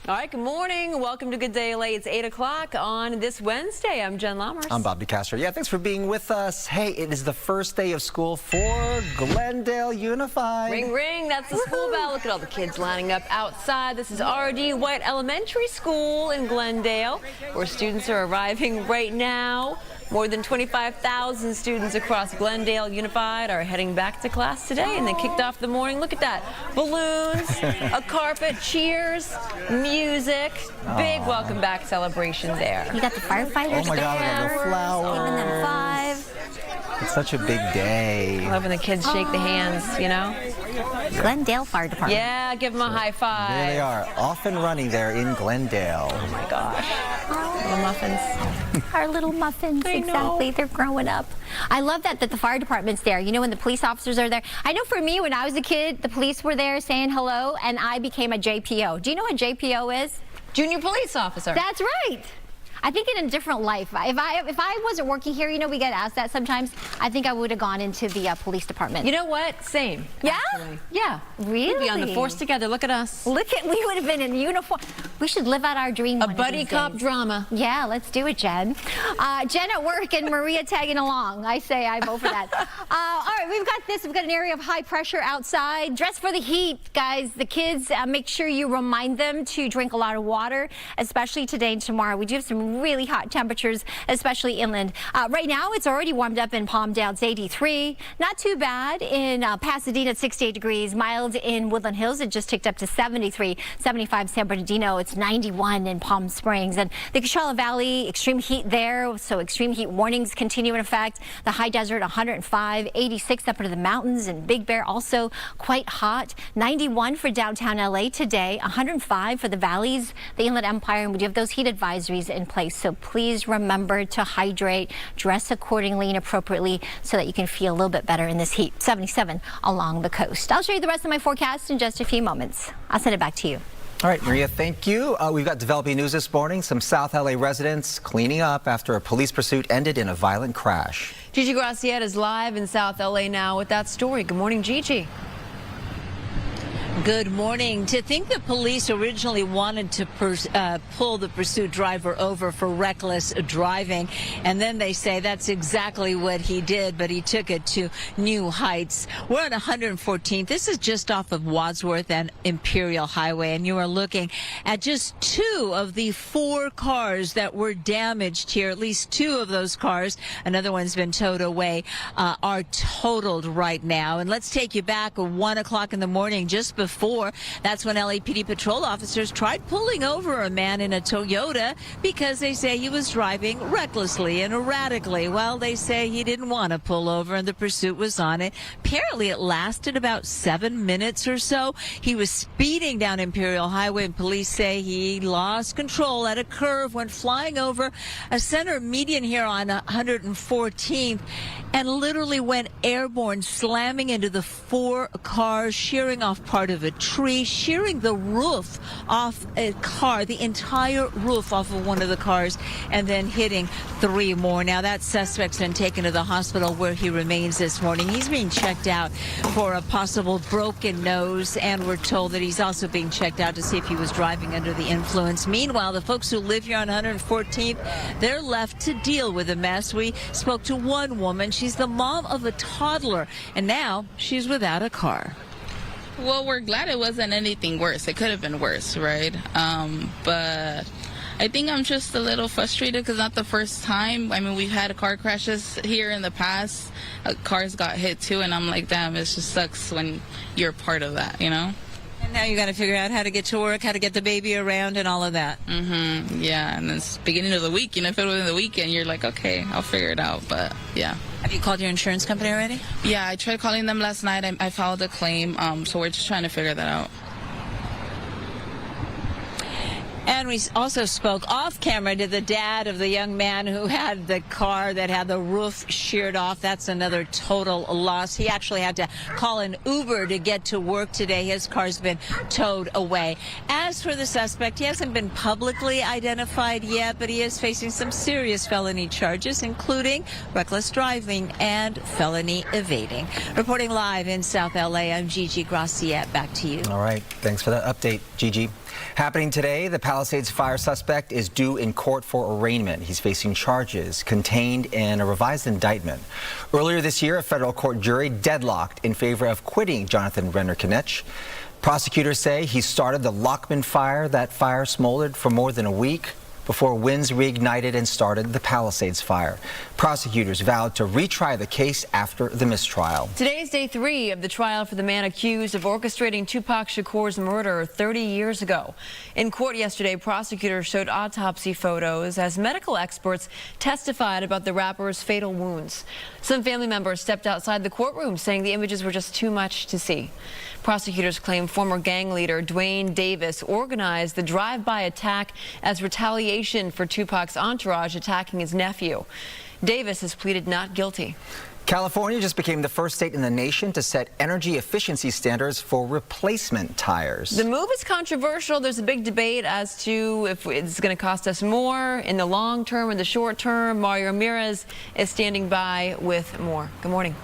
All right, good morning. Welcome to Good Day LA. It's 8 o'clock on this Wednesday. I'm Jen Lammers. I'm Bob DeCastro. Yeah, thanks for being with us. Hey, it is the first day of school for Glendale Unified. Ring, ring. That's the school bell. Look at all the kids lining up outside. This is R.D. White Elementary School in Glendale, where students are arriving right now. More than 25,000 students across Glendale Unified are heading back to class today, and they kicked off the morning. Look at that. Balloons, a carpet, cheers, music. Big welcome back celebration there. You got the firefighters. Oh my God, we have the flowers. Giving them five. It's such a big day. Loving the kids shake the hands, you know? Glendale Fire Department. Yeah, give them a high five. There they are, off and running there in Glendale. Oh my gosh. Little muffins. Our little muffins, I know. exactly. They're growing up. I love that the fire department's there. You know, when the police officers are there. I know for me, when I was a kid, the police were there saying hello, and I became a JPO. Do you know what JPO is? Junior police officer. That's right. I think in a different life. If I wasn't working here, you know, we get asked that sometimes. I think I would have gone into the police department. You know what? Same. Yeah? Actually. Yeah. Really? We'd be on the force together. Look at us. We would have been in uniform. We should live out our dream. A buddy cop drama. Yeah, let's do it, Jen. Jen at work and Maria tagging along. I say I vote for that. All right, we've got this. We've got an area of high pressure outside. Dress for the heat, guys. The kids, make sure you remind them to drink a lot of water, especially today and tomorrow. We do have some really hot temperatures, especially inland. Right now, it's already warmed up in Palmdale. It's 83. Not too bad in Pasadena at 68 degrees. Mild in Woodland Hills. It just ticked up to 73. 75 San Bernardino. It's 91 in Palm Springs. And the Coachella Valley, extreme heat there. So extreme heat warnings continue in effect. The high desert, 105. 86 up into the mountains, and Big Bear also quite hot. 91 for downtown LA today. 105 for the valleys, the Inland Empire. And we do have those heat advisories in place. So please remember to hydrate, dress accordingly and appropriately so that you can feel a little bit better in this heat. 77 along the coast. I'll show you the rest of my forecast in just a few moments. I'll send it back to you. All right, Maria, thank you. We've got developing news this morning. Some South LA residents cleaning up after a police pursuit ended in a violent crash. Gigi Graciette is live in South LA now with that story. Good morning, Gigi. Good morning. To think the police originally wanted to pull the pursuit driver over for reckless driving, and then they say that's exactly what he did, but he took it to new heights. We're on 114th. This is just off of Wadsworth and Imperial Highway, and you are looking at just 2 of the 4 cars that were damaged here. At least 2 of those cars, another one's been towed away, are totaled right now. And let's take you back at 1 o'clock in the morning, just before. That's when LAPD patrol officers tried pulling over a man in a Toyota because they say he was driving recklessly and erratically. Well, they say he didn't want to pull over and the pursuit was on it. Apparently, it lasted about 7 minutes or so. He was speeding down Imperial Highway, and police say he lost control at a curve, went flying over a center median here on 114th, and literally went airborne, slamming into the 4 cars, shearing off part of a tree, shearing the roof off a car, the entire roof off of one of the cars, and then hitting 3 more. Now that suspect's been taken to the hospital where he remains this morning. He's being checked out for a possible broken nose, and we're told that he's also being checked out to see if he was driving under the influence. Meanwhile, the folks who live here on 114th, they're left to deal with the mess. We spoke to one woman. She's the mom of a toddler, and now she's without a car. Well, we're glad it wasn't anything worse. It could have been worse, right? But I think I'm just a little frustrated because not the first time. I mean, we've had car crashes here in the past. Cars got hit too, and I'm like, damn, it just sucks when you're part of that, you know? And now you got to figure out how to get to work, how to get the baby around, and all of that. Yeah, and it's beginning of the week. You know, if it was in the weekend, you're like, okay, I'll figure it out. But yeah. Have you called your insurance company already? Yeah, I tried calling them last night. I filed a claim, so we're just trying to figure that out. And we also spoke off camera to the dad of the young man who had the car that had the roof sheared off. That's another total loss. He actually had to call an Uber to get to work today. His car's been towed away. As for the suspect, he hasn't been publicly identified yet, but he is facing some serious felony charges, including reckless driving and felony evading. Reporting live in South LA, I'm Gigi Graciette. Back to you. All right. Thanks for that update, Gigi. Happening today, the Palisades fire suspect is due in court for arraignment. He's facing charges contained in a revised indictment. Earlier this year, a federal court jury deadlocked in favor of acquitting Jonathan Renner-Knech. Prosecutors say he started the Lockman fire. That fire smoldered for more than a week before winds reignited and started the Palisades fire. Prosecutors vowed to retry the case after the mistrial. Today is day 3 of the trial for the man accused of orchestrating Tupac Shakur's murder 30 years ago. In court yesterday, prosecutors showed autopsy photos as medical experts testified about the rapper's fatal wounds. Some family members stepped outside the courtroom saying the images were just too much to see. Prosecutors claim former gang leader Dwayne Davis organized the drive-by attack as retaliation for Tupac's entourage attacking his nephew. Davis has pleaded not guilty. California just became the first state in the nation to set energy efficiency standards for replacement tires. The move is controversial. There's a big debate as to if it's going to cost us more in the long term or the short term. Mario Ramirez is standing by with more. Good morning.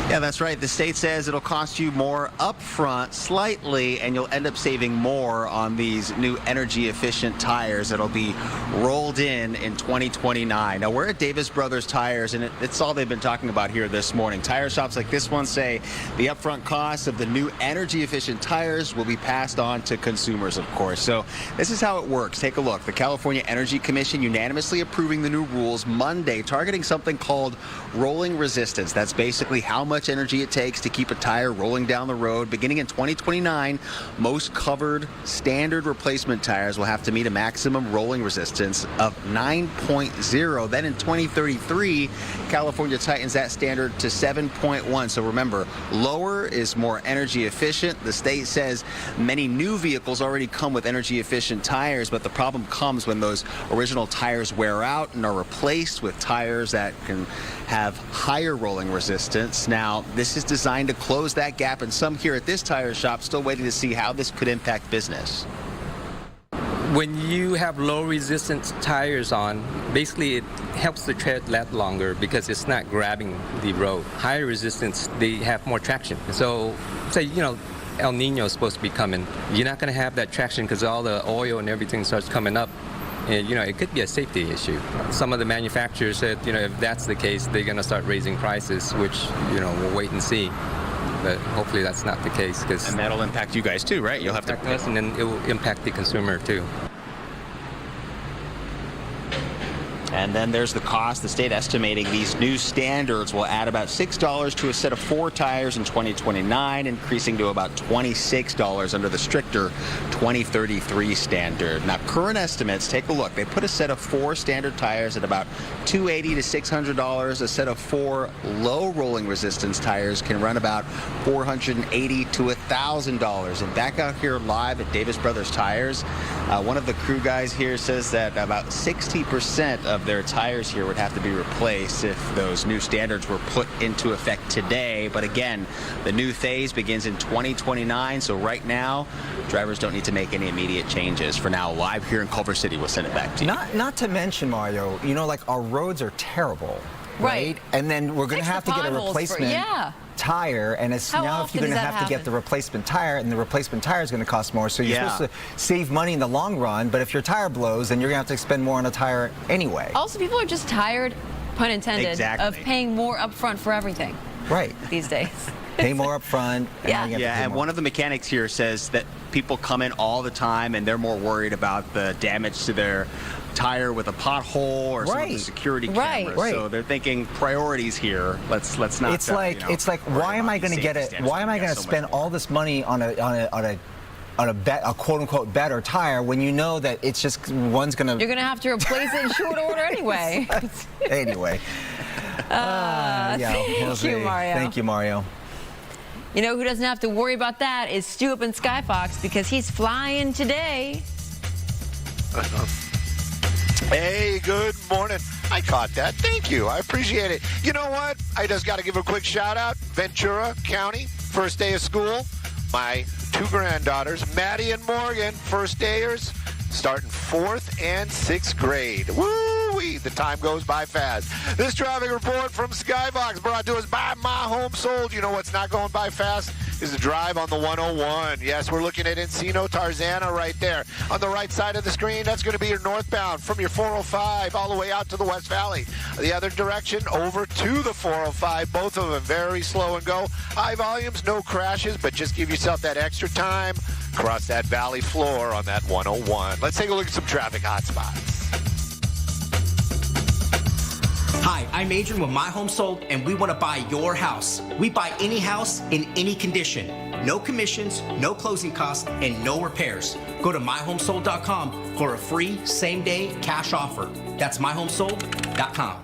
Yeah, that's right. The state says it'll cost you more upfront slightly, and you'll end up saving more on these new energy efficient tires that'll be rolled in 2029. Now, we're at Davis Brothers Tires, and it's all they've been talking about here this morning. Tire shops like this one say the upfront cost of the new energy efficient tires will be passed on to consumers, of course. So this is how it works. Take a look. The California Energy Commission unanimously approving the new rules Monday, targeting something called rolling resistance. That's basically how much energy it takes to keep a tire rolling down the road. Beginning in 2029, most covered standard replacement tires will have to meet a maximum rolling resistance of 9.0. Then in 2033, California tightens that standard to 7.1. So remember, lower is more energy efficient. The state says many new vehicles already come with energy efficient tires, but the problem comes when those original tires wear out and are replaced with tires that can have higher rolling resistance. Now, this is designed to close that gap, and some here at this tire shop still waiting to see how this could impact business. When you have low resistance tires on, basically it helps the tread last longer because it's not grabbing the road. Higher resistance, they have more traction. So, say, El Nino is supposed to be coming. You're not going to have that traction because all the oil and everything starts coming up. And, it could be a safety issue. Some of the manufacturers said, if that's the case, they're going to start raising prices, which, we'll wait and see. But hopefully that's not the case. And that'll impact you guys too, right? You'll have to impact us, and then it will impact the consumer too. And then there's the cost. The state estimating these new standards will add about $6 to a set of 4 tires in 2029, increasing to about $26 under the stricter 2033 standard. Now, current estimates, take a look. They put a set of 4 standard tires at about $280 to $600. A set of 4 low rolling resistance tires can run about $480 to $1,000. And back out here live at Davis Brothers Tires, one of the crew guys here says that about 60% of their tires here would have to be replaced if those new standards were put into effect today. But again, the new phase begins in 2029, so right now drivers don't need to make any immediate changes. For now, live here in Culver City, we'll send it back to you. Not to mention, Mario, like our roads are terrible, right? And then we're going to have to get a replacement tire, and it's now if you're going to have to get the replacement tire, and the replacement tire is going to cost more, so you're supposed to save money in the long run, but if your tire blows, then you're going to have to spend more on a tire anyway. Also, people are just tired, pun intended, of paying more upfront for everything. Right. These days. Pay more upfront. And one of the mechanics here says that people come in all the time and they're more worried about the damage to their tire with a pothole or some of the security cameras. So they're thinking priorities here. Let's not. It's like why am I going to get it? Why am I going to spend all this money on a quote unquote better tire when you know that it's just one's going to. You're going to have to replace it in short order anyway. Anyway. Thank you, Mario. Thank you, Mario. You know who doesn't have to worry about that is Stu up in Skyfox because he's flying today. Hey, good morning. I caught that. Thank you. I appreciate it. You know what? I just got to give a quick shout out. Ventura County, first day of school. My 2 granddaughters, Maddie and Morgan, first dayers, starting 4th and 6th grade. Woo! Woo-wee, the time goes by fast. This traffic report from Skybox brought to us by My Home Sold. You know what's not going by fast? Is the drive on the 101. Yes, we're looking at Encino Tarzana right there. On the right side of the screen, that's going to be your northbound from your 405 all the way out to the West Valley. The other direction, over to the 405. Both of them very slow and go. High volumes, no crashes, but just give yourself that extra time. Cross that valley floor on that 101. Let's take a look at some traffic hotspots. Hi, I'm Adrian with My Home Sold, and we want to buy your house. We buy any house in any condition. No commissions, no closing costs, and no repairs. Go to myhomesold.com for a free same-day cash offer. That's myhomesold.com.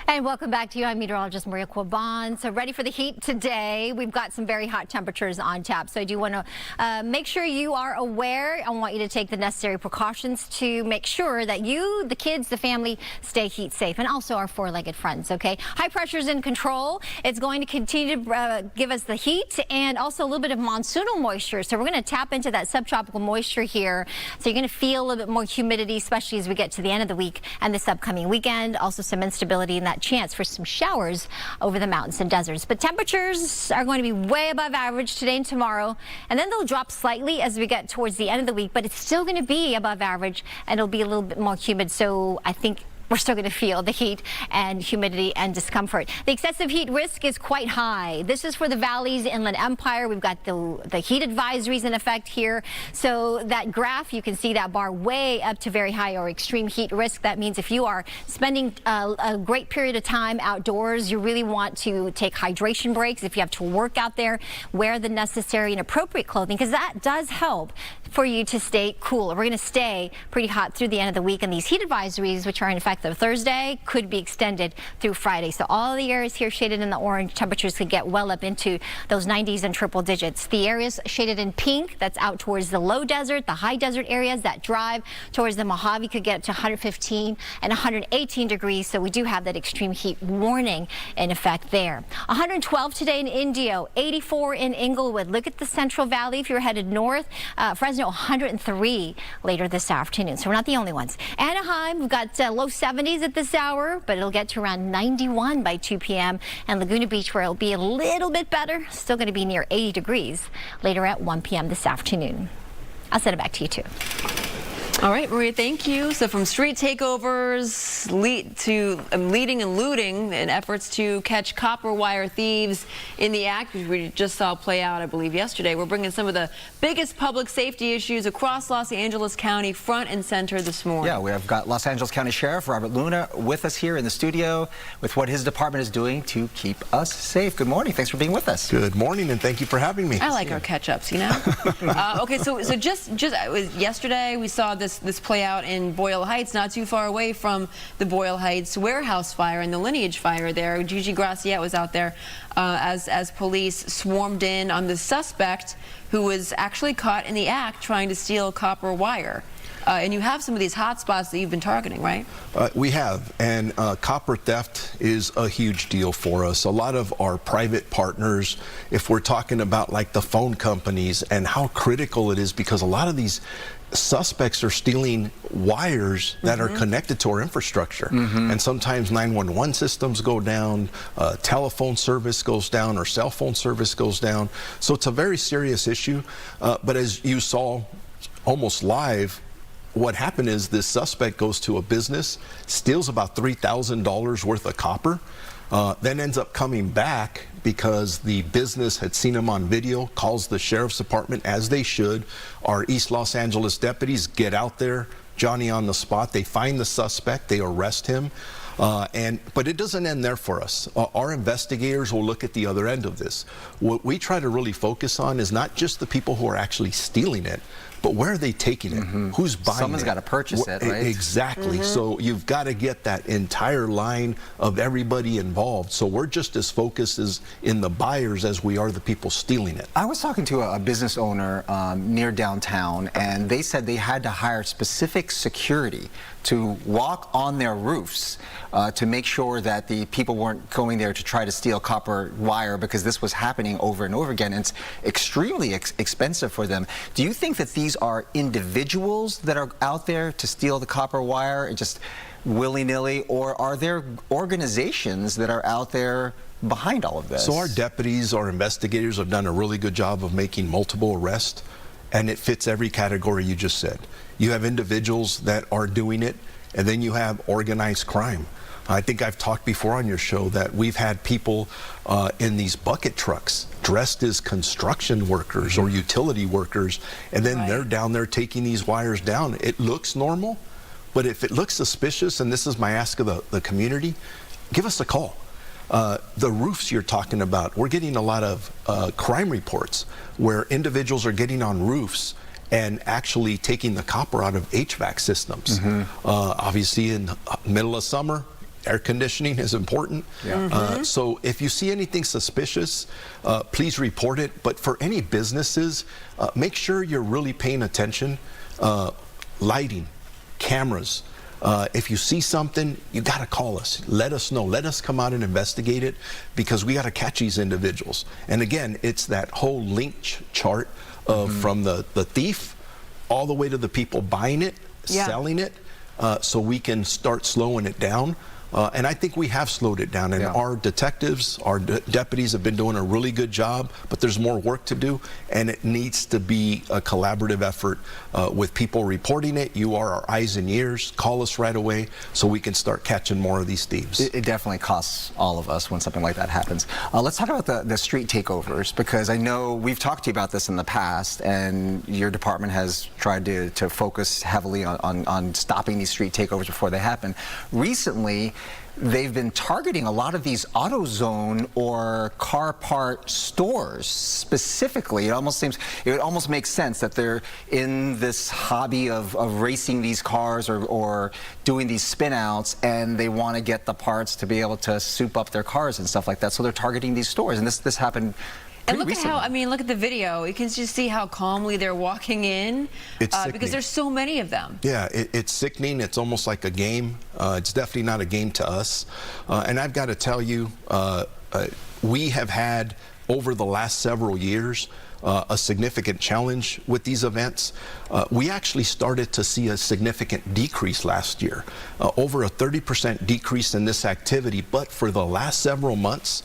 And welcome back to you. I'm meteorologist Maria Quaban. So ready for the heat today. We've got some very hot temperatures on tap. So I do want to make sure you are aware. I want you to take the necessary precautions to make sure that you, the kids, the family, stay heat safe, and also our four-legged friends, okay? High pressure's in control. It's going to continue to give us the heat and also a little bit of monsoonal moisture. So we're going to tap into that subtropical moisture here. So you're going to feel a little bit more humidity, especially as we get to the end of the week and this upcoming weekend. Also some instability and that chance for some showers over the mountains and deserts. But temperatures are going to be way above average today and tomorrow, and then they'll drop slightly as we get towards the end of the week, but it's still going to be above average, and it'll be a little bit more humid. So I think we're still going to feel the heat and humidity and discomfort. The excessive heat risk is quite high. This is for the Valley's Inland Empire. We've got the heat advisories in effect here. So that graph, you can see that bar way up to very high or extreme heat risk. That means if you are spending a great period of time outdoors, you really want to take hydration breaks. If you have to work out there, wear the necessary and appropriate clothing, because that does help for you to stay cool. We're going to stay pretty hot through the end of the week, and these heat advisories, which are in fact the Thursday, could be extended through Friday. So all the areas here shaded in the orange, temperatures could get well up into those 90s and triple digits. The areas shaded in pink, that's out towards the low desert, the high desert areas that drive towards the Mojave, could get to 115 and 118 degrees. So we do have that extreme heat warning in effect there. 112 today in Indio, 84 in Inglewood. Look at the Central Valley if you're headed north. Fresno, 103 later this afternoon. So we're not the only ones. Anaheim, we've got low 70s at this hour, but it'll get to around 91 by 2 p.m. And Laguna Beach, where it'll be a little bit better, still going to be near 80 degrees later at 1 p.m. this afternoon. I'll send it back to you, too. All right, Maria, thank you. So from street takeovers to leading and looting in efforts to catch copper wire thieves in the act, which we just saw play out, I believe, yesterday, we're bringing some of the biggest public safety issues across Los Angeles County front and center this morning. Yeah, we have got Los Angeles County Sheriff Robert Luna with us here in the studio with what his department is doing to keep us safe. Good morning. Thanks for being with us. Good morning, and thank you for having me. I like our catch-ups, you know? Okay, so just yesterday we saw this play out in Boyle Heights, not too far away from the Boyle Heights warehouse fire and the Lineage fire there. Gigi Graciette was out there as police swarmed in on the suspect who was actually caught in the act trying to steal copper wire. And you have some of these hot spots that you've been targeting, right? We have, and copper theft is a huge deal for us. A lot of our private partners, if we're talking about like the phone companies and how critical it is, because a lot of these suspects are stealing wires that are connected to our infrastructure. And sometimes 911 systems go down, telephone service goes down, or cell phone service goes down. So it's a very serious issue. But as you saw almost live, what happened is this suspect goes to a business, steals about $3,000 worth of copper, then ends up coming back because the business had seen him on video, calls the sheriff's department, as they should. Our East Los Angeles deputies get out there, Johnny on the spot. They find the suspect, they arrest him. But it doesn't end there for us. Our investigators will look at the other end of this. What we try to really focus on is not just the people who are actually stealing it, but where are they taking it? Who's buying it? Someone's got to purchase it, right? Exactly. So you've got to get that entire line of everybody involved. So we're just as focused as in the buyers as we are the people stealing it. I was talking to a business owner near downtown, and they said they had to hire specific security to walk on their roofs to make sure that the people weren't going there to try to steal copper wire, because this was happening over and over again. And it's extremely expensive for them. Do you think that these are individuals that are out there to steal the copper wire just willy-nilly, or are there organizations that are out there behind all of this? So our deputies, our investigators have done a really good job of making multiple arrests, and it fits every category you just said. You have individuals that are doing it, and then you have organized crime. I think I've talked before on your show that we've had people in these bucket trucks dressed as construction workers or utility workers, and then they're down there taking these wires down. It looks normal, but if it looks suspicious, and this is my ask of the community, give us a call. The roofs you're talking about, we're getting a lot of crime reports where individuals are getting on roofs and actually taking the copper out of HVAC systems. Obviously in the middle of summer, air conditioning is important. So if you see anything suspicious, please report it. But for any businesses, make sure you're really paying attention. Lighting, cameras. If you see something, you got to call us. Let us know. Let us come out and investigate it, because we got to catch these individuals. And again, it's that whole link chart of from the thief all the way to the people buying it, selling it, so we can start slowing it down. And I think we have slowed it down. And our detectives, our deputies have been doing a really good job, but there's more work to do. And it needs to be a collaborative effort with people reporting it. You are our eyes and ears. Call us right away so we can start catching more of these thieves. It definitely costs all of us when something like that happens. Let's talk about the street takeovers, because I know we've talked to you about this in the past, and your department has tried to focus heavily on stopping these street takeovers before they happen. Recently, they've been targeting a lot of these AutoZone or car part stores specifically. It almost makes sense that they're in this hobby of racing these cars or doing these spin outs, and they want to get the parts to be able to soup up their cars and stuff like that. So they're targeting these stores, and this happened. And look at how, I mean, look at the video. You can just see how calmly they're walking in because there's so many of them. Yeah, it's sickening. It's almost like a game. It's definitely not a game to us. And I've got to tell you, we have had, over the last several years, a significant challenge with these events. We actually started to see a significant decrease last year, over a 30% decrease in this activity. But for the last several months,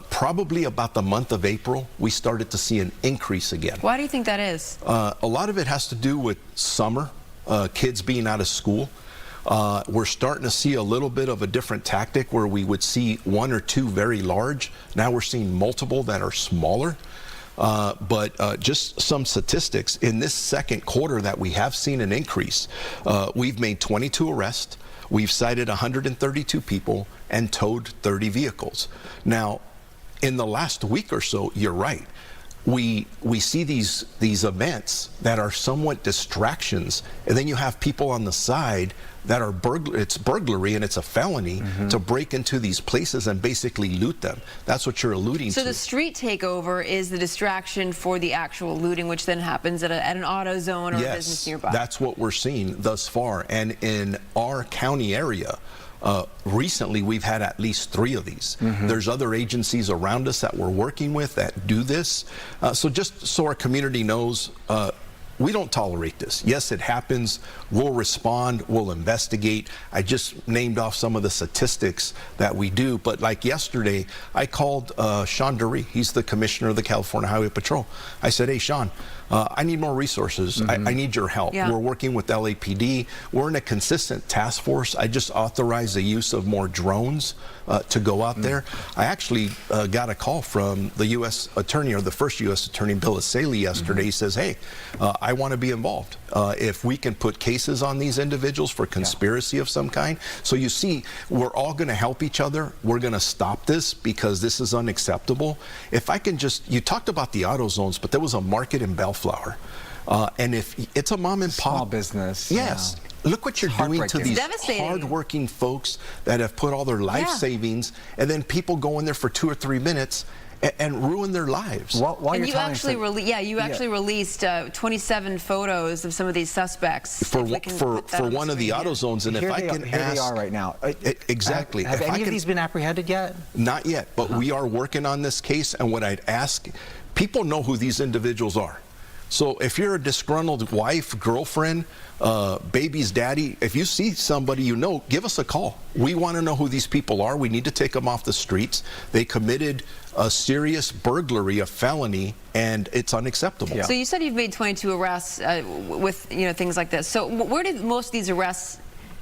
probably about the month of April, we started to see an increase again. Why do you think that is? A lot of it has to do with summer, kids being out of school. We're starting to see a little bit of a different tactic where we would see one or two very large. Now we're seeing multiple that are smaller. But just some statistics. In this second quarter that we have seen an increase, we've made 22 arrests. We've cited 132 people and towed 30 vehicles. Now, in the last week or so, you're right. We see these events that are somewhat distractions, and then you have people on the side that are it's burglary and it's a felony to break into these places and basically loot them. That's what you're alluding to. So the street takeover is the distraction for the actual looting, which then happens at an AutoZone or a business nearby. That's what we're seeing thus far. And in our county area, recently we've had at least 3 of these. There's other agencies around us that we're working with that do this. So just so our community knows, we don't tolerate this. Yes, it happens. We'll respond. We'll investigate. I just named off some of the statistics that we do. But like yesterday, I called Sean Dury. He's the commissioner of the California Highway Patrol. I said, hey, Sean, I need more resources. I need your help. We're working with LAPD. We're in a consistent task force. I just authorized the use of more drones to go out there. I actually got a call from the U.S. Attorney, or the first U.S. Attorney, Bill Asaley, yesterday. He says, hey, I want to be involved. If we can put cases on these individuals for conspiracy of some kind. So you see, we're all going to help each other. We're going to stop this because this is unacceptable. If I can just, you talked about the AutoZones, but there was a market in Bellflower. And if it's a mom and pop small business. Yes. Look what you're doing to these hardworking folks that have put all their life savings, and then people go in there for 2 or 3 minutes and ruin their lives. And you actually released 27 photos of some of these suspects. For one of the AutoZones, and if I can ask... Here they are right now. Exactly. Have any of these been apprehended yet? Not yet, but we are working on this case, and what I'd ask, people know who these individuals are. So if you're a disgruntled wife, girlfriend, baby's daddy, if you see somebody you know, give us a call. We want to know who these people are. We need to take them off the streets. They committed a serious burglary, a felony, and it's unacceptable. So you said you've made 22 arrests with things like this. So where did most of these arrests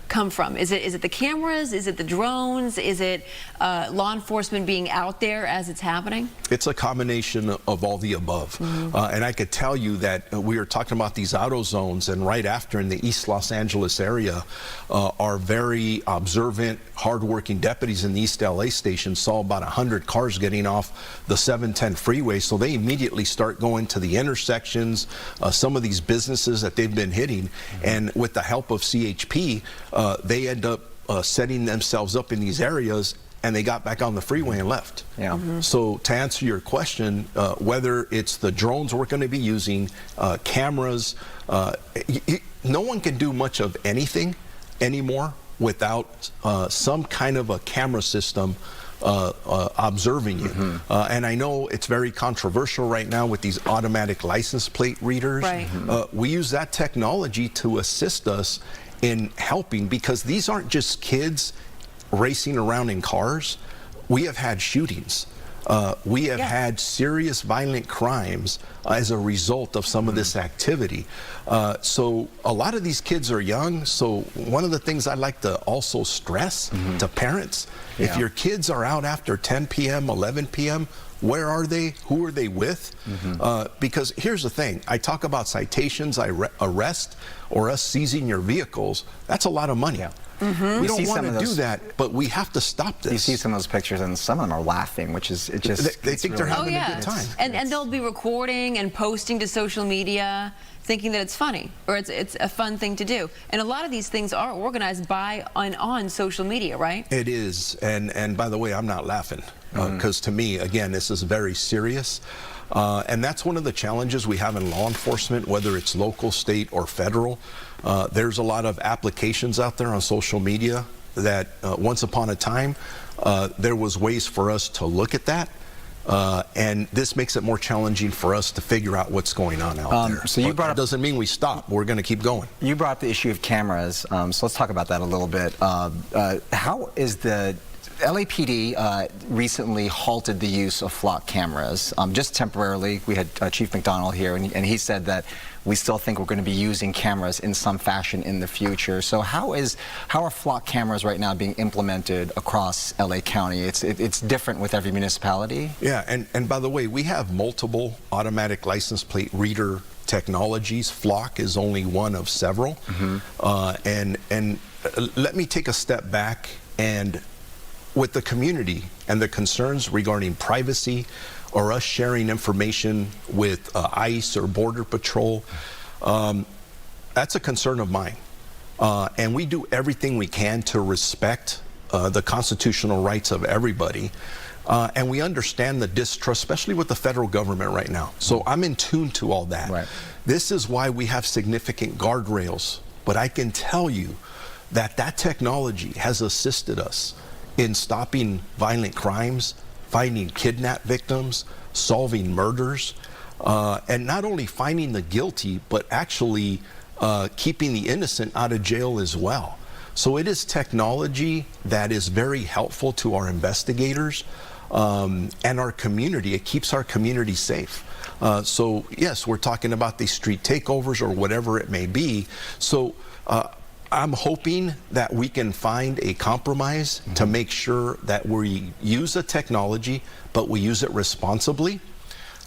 come from? Is it the cameras? Is it the drones? Is it law enforcement being out there as it's happening? It's a combination of all the above. And I could tell you that we were talking about these AutoZones, and right after in the East Los Angeles area, our very observant, hardworking deputies in the East LA station saw about 100 cars getting off the 710 freeway. So they immediately start going to the intersections, some of these businesses that they've been hitting, and with the help of CHP, they end up setting themselves up in these areas, and they got back on the freeway and left. So to answer your question, whether it's the drones we're going to be using, cameras, no one can do much of anything anymore without some kind of a camera system observing you. And I know it's very controversial right now with these automatic license plate readers. We use that technology to assist us in helping, because these aren't just kids racing around in cars, we have had shootings. We have had serious violent crimes as a result of some of this activity. So a lot of these kids are young. So one of the things I like to also stress to parents, if your kids are out after 10 p.m., 11 p.m., where are they? Who are they with? Because here's the thing. I talk about citations, arrest, or us seizing your vehicles. That's a lot of money. We don't want to do that, but we have to stop this. You see some of those pictures, and some of them are laughing, which is, it just... They think they're having a good time. And they'll be recording and posting to social media, thinking that it's funny, or it's a fun thing to do. And a lot of these things are organized by and on social media, right? It is. And by the way, I'm not laughing, because to me, again, this is very serious. And that's one of the challenges we have in law enforcement, whether it's local, state, or federal. There's a lot of applications out there on social media that once upon a time, there was ways for us to look at that. And this makes it more challenging for us to figure out what's going on out there. So you brought up, that doesn't mean we stop. We're going to keep going. You brought up the issue of cameras. So let's talk about that a little bit. How is the LAPD recently halted the use of flock cameras, just temporarily. We had Chief McDonald here, and he said that we still think we're going to be using cameras in some fashion in the future. So how are flock cameras right now being implemented across LA County? It's different with every municipality. Yeah, and by the way, we have multiple automatic license plate reader technologies. Flock is only one of several. And let me take a step back, and with the community and the concerns regarding privacy or us sharing information with ICE or Border Patrol, that's a concern of mine. And we do everything we can to respect the constitutional rights of everybody. And we understand the distrust, especially with the federal government right now. So I'm in tune to all that. Right. This is why we have significant guardrails. But I can tell you that that technology has assisted us in stopping violent crimes, finding kidnap victims, solving murders, and not only finding the guilty, but actually keeping the innocent out of jail as well. So it is technology that is very helpful to our investigators and our community. It keeps our community safe. So yes, we're talking about these street takeovers or whatever it may be. So I'm hoping that we can find a compromise to make sure that we use the technology, but we use it responsibly,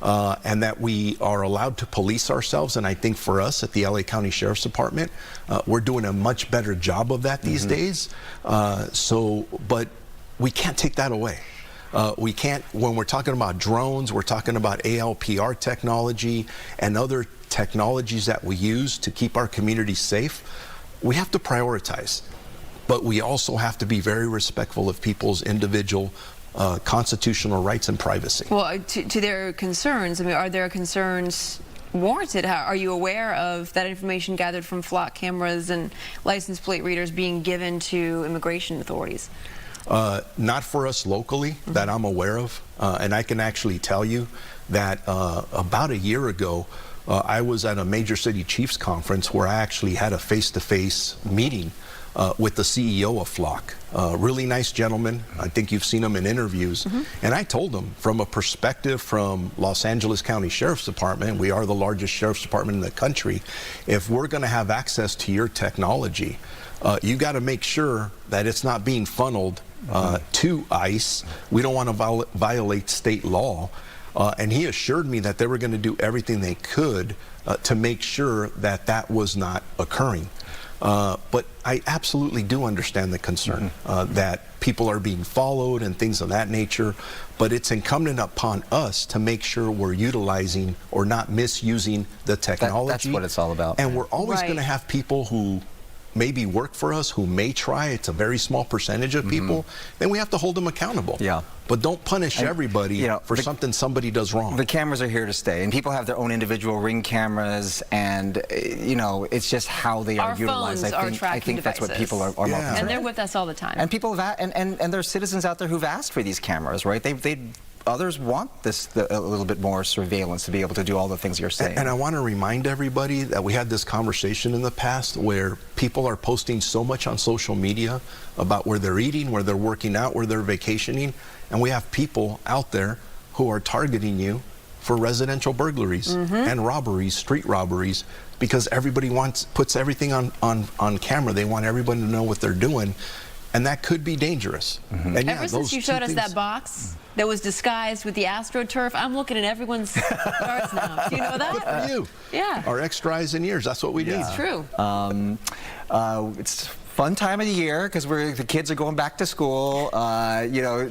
and that we are allowed to police ourselves. And I think for us at the LA County Sheriff's Department, we're doing a much better job of that these days. But we can't take that away. We can't, when we're talking about drones, we're talking about ALPR technology and other technologies that we use to keep our community safe. We have to prioritize, but we also have to be very respectful of people's individual constitutional rights and privacy. Well, to their concerns, I mean, are their concerns warranted? Are you aware of that information gathered from flock cameras and license plate readers being given to immigration authorities? Not for us locally that I'm aware of, and I can actually tell you that about a year ago, I was at a major city chiefs conference where I actually had a face-to-face meeting with the CEO of Flock. Really nice gentleman. I think you've seen him in interviews. And I told him, from a perspective from Los Angeles County Sheriff's Department, we are the largest sheriff's department in the country, if we're going to have access to your technology, you got to make sure that it's not being funneled to ICE. We don't want to violate state law. And he assured me that they were going to do everything they could to make sure that that was not occurring. But I absolutely do understand the concern that people are being followed and things of that nature. But it's incumbent upon us to make sure we're utilizing or not misusing the technology. That's what it's all about. And we're always going to have people who maybe work for us, who may try. It's a very small percentage of people. Then we have to hold them accountable. Yeah. But don't punish everybody for something somebody does wrong. The cameras are here to stay, and people have their own individual Ring cameras, and it's just how they are utilized. I think that's what people are more concerned. And they're with us all the time. And people have and there are citizens out there who've asked for these cameras, right? They others want a little bit more surveillance to be able to do all the things you're saying. And I want to remind everybody that we had this conversation in the past where people are posting so much on social media about where they're eating, where they're working out, where they're vacationing, and we have people out there who are targeting you for residential burglaries and robberies, street robberies, because everybody puts everything on camera. They want everybody to know what they're doing. And that could be dangerous. And yeah, Ever since you showed us that box that was disguised with the AstroTurf, I'm looking at everyone's yards now. Do you know that? Good for you. Yeah. Our extra eyes and ears, that's what we need. It's true. It's fun time of the year because the kids are going back to school. You know,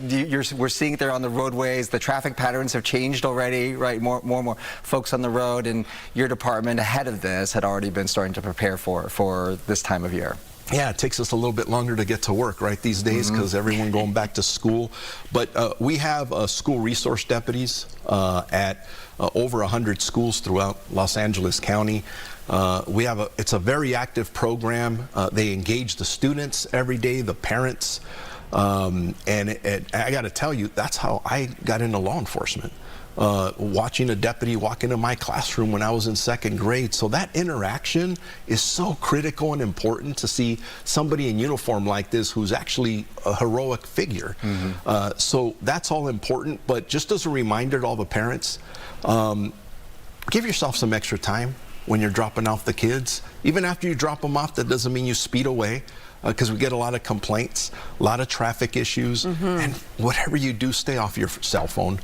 we're seeing it there on the roadways. The traffic patterns have changed already, right? More and more folks on the road, and your department ahead of this had already been starting to prepare for this time of year. Yeah, it takes us a little bit longer to get to work, right, these days because everyone going back to school. But we have school resource deputies at over 100 schools throughout Los Angeles County. It's a very active program. They engage the students every day, the parents. And I got to tell you, that's how I got into law enforcement. Watching a deputy walk into my classroom when I was in second grade. So that interaction is so critical and important to see somebody in uniform like this who's actually a heroic figure. So that's all important. But just as a reminder to all the parents, give yourself some extra time when you're dropping off the kids. Even after you drop them off, that doesn't mean you speed away. Because we get a lot of complaints, a lot of traffic issues, and whatever you do, stay off your cell phone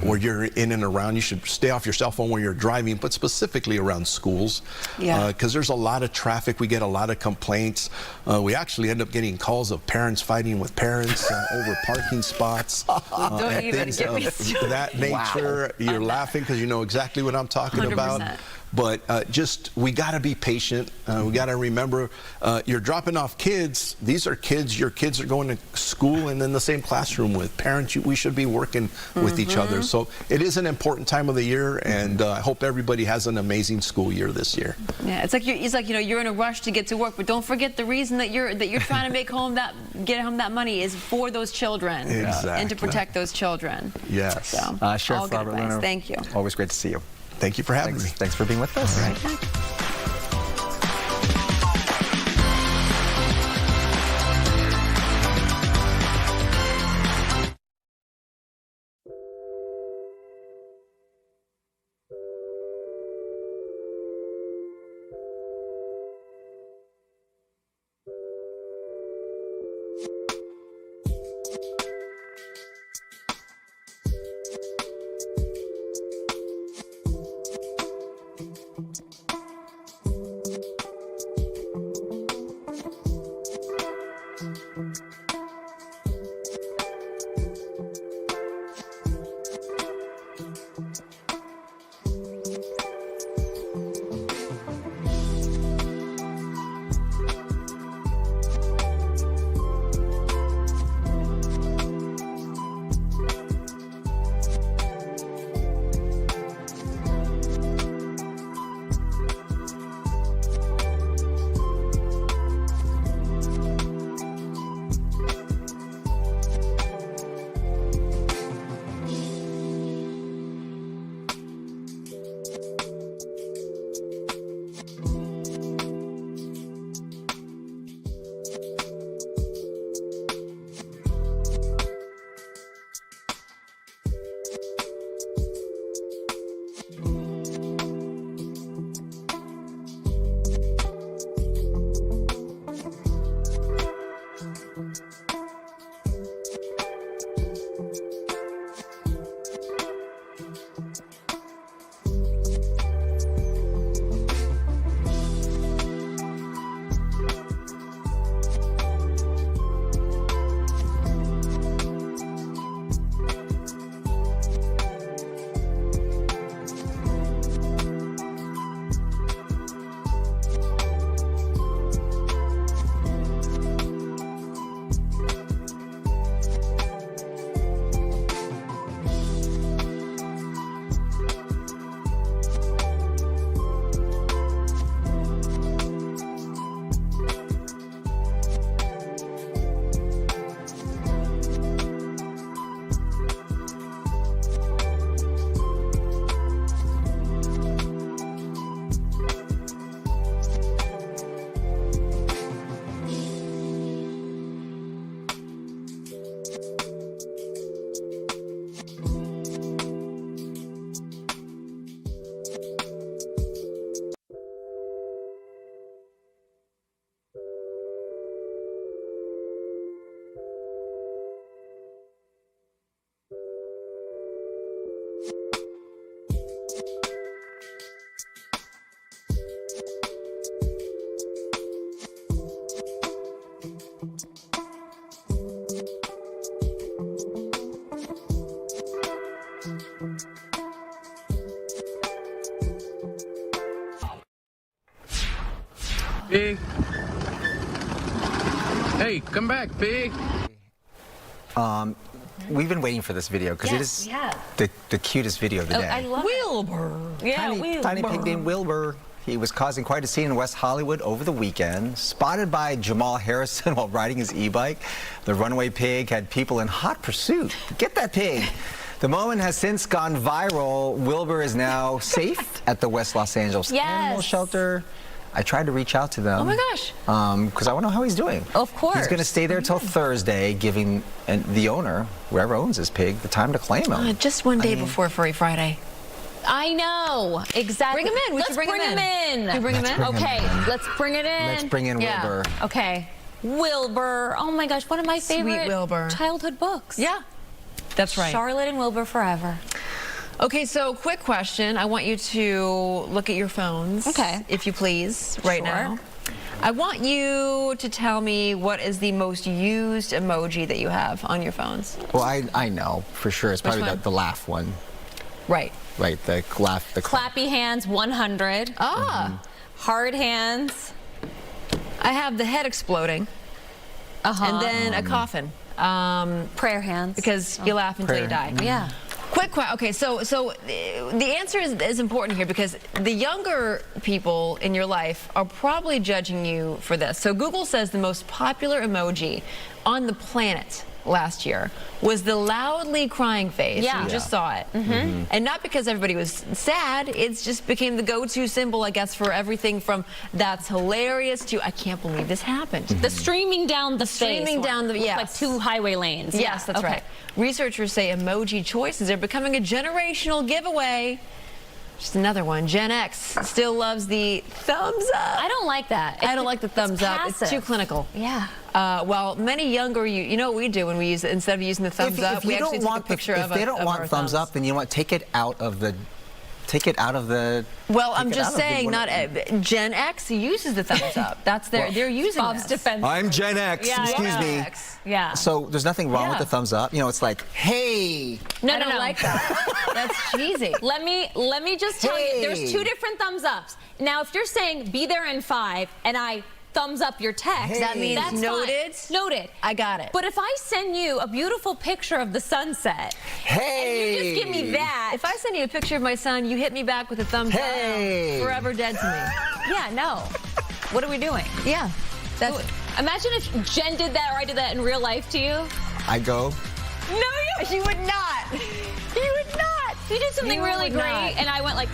where you're in and around. You should stay off your cell phone where you're driving, but specifically around schools, because there's a lot of traffic. We get a lot of complaints. We actually end up getting calls of parents fighting with parents over parking spots. Don't even things get me of that nature. You're laughing because you know exactly what I'm talking 100%. about. But we got to be patient. We got to remember you're dropping off kids. These are kids. Your kids are going to school and in the same classroom with parents. We should be working with each other. So it is an important time of the year, and I hope everybody has an amazing school year this year. Yeah, it's like you know, you're in a rush to get to work, but don't forget the reason that you're trying to get home that money is for those children and to protect those children. Yes. So, Sheriff Robert Lerner, thank you. Always great to see you. Thank you for having me. Thanks for being with us. Right back. Pig. Hey, come back, pig. We've been waiting for this video because it is the cutest video of the day. I love Wilbur. Yeah, Wilbur. Tiny pig named Wilbur. He was causing quite a scene in West Hollywood over the weekend. Spotted by Jamal Harrison while riding his e-bike, the runaway pig had people in hot pursuit. Get that pig. The moment has since gone viral. Wilbur is now safe at the West Los Angeles Animal Shelter. I tried to reach out to them. Oh my gosh. Because I want to know how he's doing. Of course. He's going to stay there till Thursday, giving the owner, whoever owns his pig, the time to claim him. Just one day before Furry Friday. I know, exactly. Bring him in. Let's bring him in. Can you bring him in? Okay, let's bring it in. Let's bring in Wilbur. Okay. Wilbur. Oh my gosh, one of my favorite Wilbur. childhood books. Yeah, that's right. Charlotte and Wilbur forever. Okay, so quick question. I want you to look at your phones, if you please, right now. I want you to tell me what is the most used emoji that you have on your phones. Well, I know for sure. It's probably the laugh one. Right. Right, the laugh. The Clappy hands, 100. Hard hands. I have the head exploding. And then a coffin. Prayer hands. Because you laugh until you die. Yeah. Quick question. Okay, so the answer is important here because the younger people in your life are probably judging you for this. So Google says the most popular emoji on the planet last year was the loudly crying face. Yeah. You just saw it. And not because everybody was sad, it just became the go-to symbol, I guess, for everything from that's hilarious to I can't believe this happened. The streaming down the face. Streaming down the, like 2 highway lanes. Yes, that's right. Researchers say emoji choices are becoming a generational giveaway. Just another one. Gen X still loves the thumbs up. I don't like that. I don't like the thumbs up. It's too clinical. Yeah. Well, many younger, you know what we do when we use it? Instead of using the thumbs up, we actually take a picture of If they don't want thumbs up, then you know what? Take it out of the. Well, I'm just saying, not Gen X uses the thumbs up. That's they're using Bob's this. defense. I'm Gen X. Yeah, excuse me. X. Yeah. So there's nothing wrong with the thumbs up. You know, it's like, hey. I don't like that. That's cheesy. Let me just tell you, there's 2 different thumbs ups. Now, if you're saying be there in 5 and I thumbs up your text, that means that's noted. Fine. Noted. I got it. But if I send you a beautiful picture of the sunset, and you just give me that. If I send you a picture of my son, you hit me back with a thumbs up. Forever dead to me. Yeah, no. What are we doing? Yeah. That's Imagine if Jen did that or I did that in real life to you. I go. No, you would not. You would not. You did something really great, and I went like.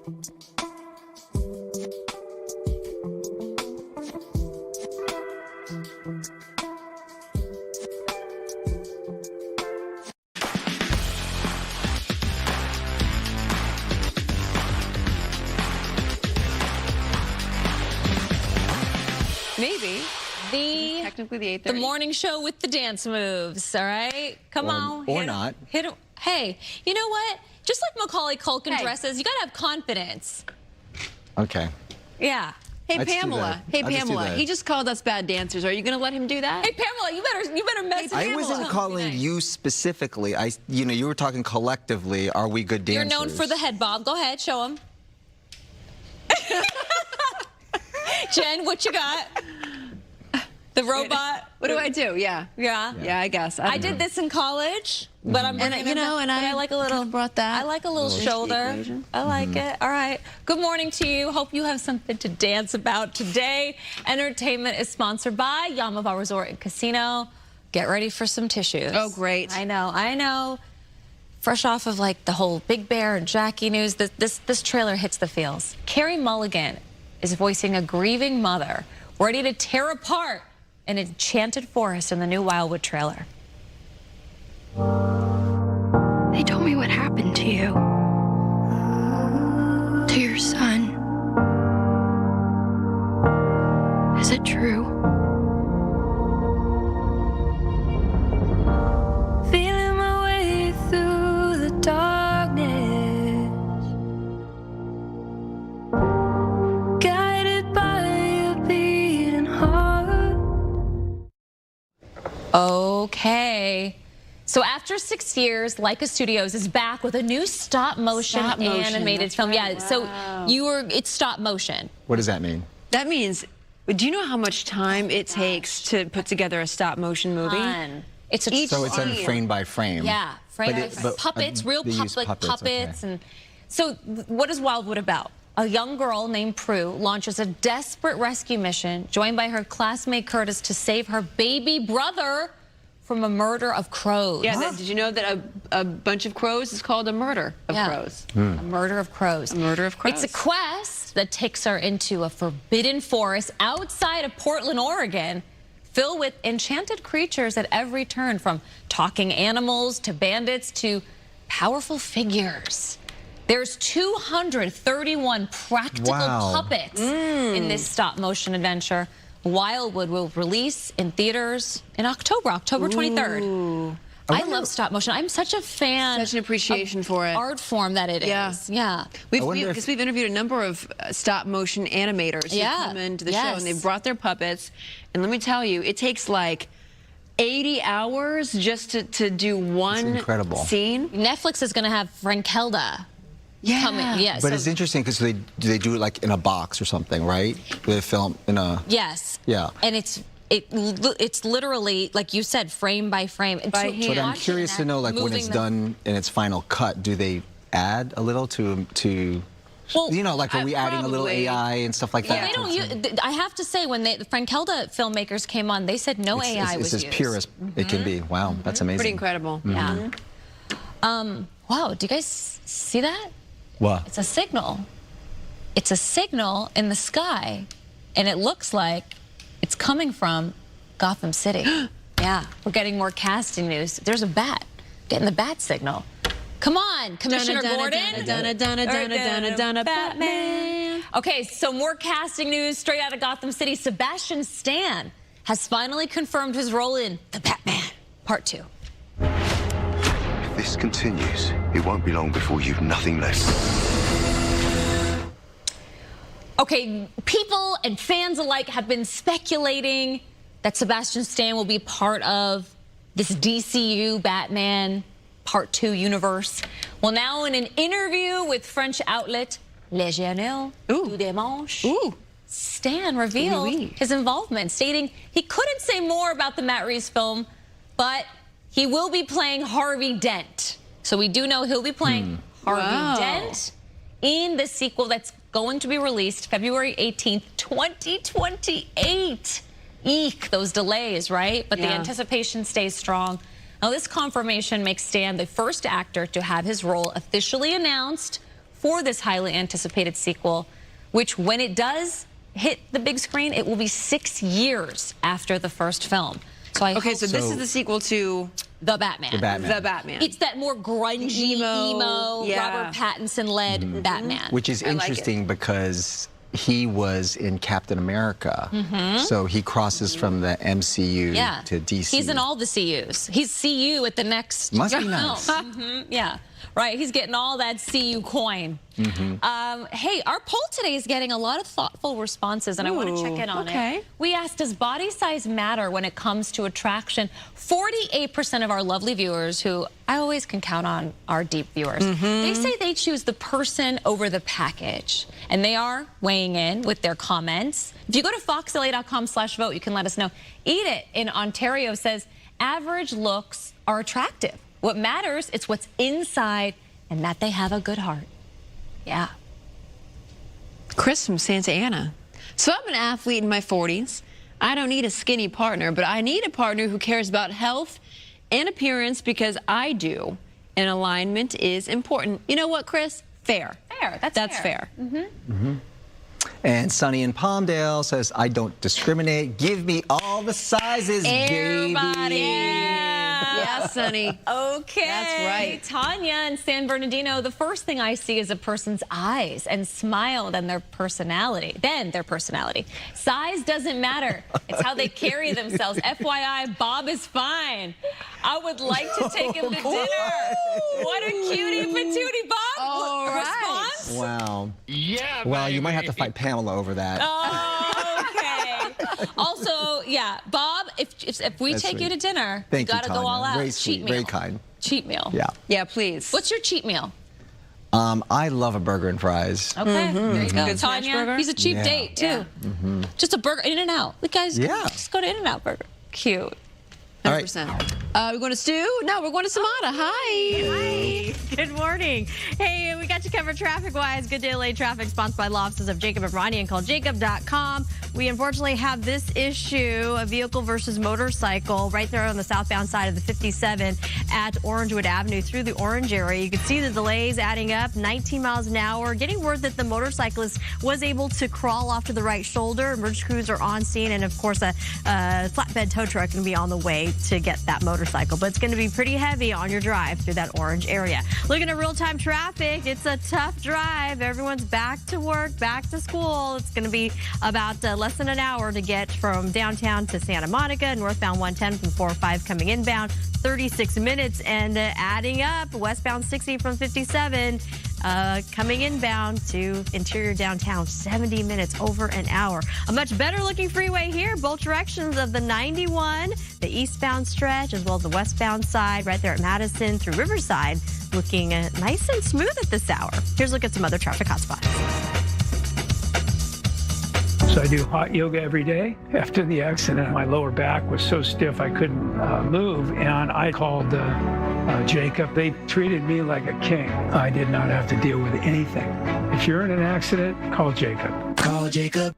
Maybe. Technically the 8:30. The morning show with the dance moves, all right? Come on. Or not. Hit it. Hey, you know what? Just like Macaulay Culkin dresses, you got to have confidence. Okay. Yeah. Hey, Let's do Pamela. that. Hey, I'll just do Pamela. that. He just called us bad dancers. Are you going to let him do that? Hey, Pamela, you better message I Pamela. wasn't calling you specifically. You were talking collectively. Are we good dancers? You're known for the head bob. Go ahead, show him. Jen, what you got? The robot. What do I do? Yeah. Yeah. Yeah, I guess. I did this in college, but I'm bringing it back. and I like a little brought that. I like a little shoulder. I like it. All right. Good morning to you. Hope you have something to dance about today. Entertainment is sponsored by Yamava Resort and Casino. Get ready for some tissues. Oh, great. I know. Fresh off of like the whole Big Bear and Jackie news, this trailer hits the feels. Carey Mulligan is voicing a grieving mother ready to tear apart an enchanted forest in the new Wildwood trailer. They told me what happened to you. To your son. Is it true? Feeling my way through the darkness, guided by a beating heart. Okay. So after 6 years, Leica Studios is back with a new stop-motion animated film. Right. Yeah, so it's stop motion. What does that mean? That means, do you know how much time it takes to put together a stop-motion movie? It's So it's done frame by frame. Yeah, frame by frame. Puppets, real puppets. Okay. And so what is Wildwood about? A young girl named Prue launches a desperate rescue mission joined by her classmate Curtis to save her baby brother from a murder of crows. Yeah, did you know that a bunch of crows is called a murder of crows? A murder of crows. A murder of crows. It's a quest that takes her into a forbidden forest outside of Portland, Oregon, filled with enchanted creatures at every turn, from talking animals to bandits to powerful figures. There's 231 practical puppets in this stop-motion adventure. Wildwood will release in theaters in October 23rd. I love stop motion. I'm such a fan. Such an appreciation for it. Art form that it is. Yeah. Because we've interviewed a number of stop motion animators who come into the show, and they've brought their puppets. And let me tell you, it takes like 80 hours just to do one scene. Netflix is going to have Frankelda. Coming. Yeah, but it's interesting because do they do it like in a box or something, right? They film in a... Yes. Yeah. And it's literally, like you said, frame by frame. By hand. But I'm curious to know, like, when it's done in its final cut, do they add a little to well, you know, like, are we adding a little AI and stuff like that? They don't use, I have to say, when the Frankelda filmmakers came on, they said no AI was used. It's as pure as it can be. Wow, that's amazing. Pretty incredible. Yeah. Wow, do you guys see that? What? It's a signal. It's a signal in the sky, and it looks like it's coming from Gotham City. Yeah, we're getting more casting news. There's a bat. Getting the bat signal. Come on, Commissioner Gordon. Batman. Okay, so more casting news straight out of Gotham City. Sebastian Stan has finally confirmed his role in The Batman Part 2. If this continues, it won't be long before you've nothing left. Okay, people and fans alike have been speculating that Sebastian Stan will be part of this DCU Batman Part 2 universe. Well, now in an interview with French outlet Le Journal du Dimanche, Stan revealed his involvement, stating he couldn't say more about the Matt Reeves film, but he will be playing Harvey Dent. So we do know he'll be playing Harvey Dent in the sequel that's going to be released February 18th, 2028. Eek, those delays, right? But the anticipation stays strong. Now, this confirmation makes Stan the first actor to have his role officially announced for this highly anticipated sequel, which when it does hit the big screen, it will be 6 years after the first film. So I Okay, hope so this is the sequel to The Batman. The Batman. The Batman. It's that more grungy, emo yeah. Robert Pattinson-led Batman. Which is I like interesting because he was in Captain America. So he crosses from the MCU Yeah. to DC. He's in all the CUs. He's CU at the next Must be film. nice. Yeah, right. He's getting all that CU coin. Hey, our poll today is getting a lot of thoughtful responses, and I want to check in on okay. it. We asked, does body size matter when it comes to attraction? 48% of our lovely viewers, who I always can count on our deep viewers, they say they choose the person over the package. And they are weighing in with their comments. If you go to foxla.com/vote, you can let us know. Eat It in Ontario says, average looks are attractive. What matters is what's inside and that they have a good heart. Yeah. Chris from Santa Ana. So I'm an athlete in my 40s. I don't need a skinny partner, but I need a partner who cares about health and appearance because I do. And alignment is important. You know what, Chris? Fair. Fair. That's fair. And Sunny in Palmdale says, I don't discriminate. Give me all the sizes, Everybody. baby. Yeah, Sonny. Okay. That's right. Tanya in San Bernardino, the first thing I see is a person's eyes and smile, then their personality. Size doesn't matter. It's how they carry themselves. FYI, Bob is fine. I would like to take him to dinner. What a cutie patootie, Bob. All right. Response? Wow. Yeah, Well, you might have to fight Pamela over that. Okay. Also, yeah, Bob, if we That's take you sweet. to dinner, Thank you you, gotta go Tanya. all out. Very Cheat sweet, meal. very kind. Cheat meal. Yeah. Yeah, please. What's your cheat meal? I love a burger and fries. Okay, there you go. Good smash Tanya, burger? he's a cheap Yeah. date too. Just a burger, In-N-Out. Look, guys, Yeah. just go to In-N-Out Burger. Cute. 100%. We're going to Stu? No, we're going to Samada. Hi. Good morning. Hey, we got you covered traffic-wise. Good Day Late Traffic, sponsored by law offices of Jacob and Ronnie, and call jacob.com. We unfortunately have this issue, a vehicle versus motorcycle, right there on the southbound side of the 57 at Orangewood Avenue through the Orange area. You can see the delays adding up, 19 miles an hour. Getting word that the motorcyclist was able to crawl off to the right shoulder. Emergency crews are on scene, and of course, a flatbed tow truck can be on the way to get that motorcycle. But it's going to be pretty heavy on your drive through that Orange area. Looking at real-time traffic, it's a tough drive. Everyone's back to work, back to school. It's going to be about less than an hour to get from downtown to Santa Monica, northbound 110 from 405 coming inbound, 36 minutes, and adding up, westbound 60 from 57 coming inbound to interior downtown, 70 minutes, over an hour. A much better looking freeway here, both directions of the 91, the eastbound stretch, as well as the westbound side right there at Madison through Riverside, looking nice and smooth at this hour. Here's a look at some other traffic hotspots. So I do hot yoga every day. After the accident, my lower back was so stiff I couldn't move, and I called Jacob. They treated me like a king. I did not have to deal with anything. If you're in an accident, call Jacob. Call Jacob.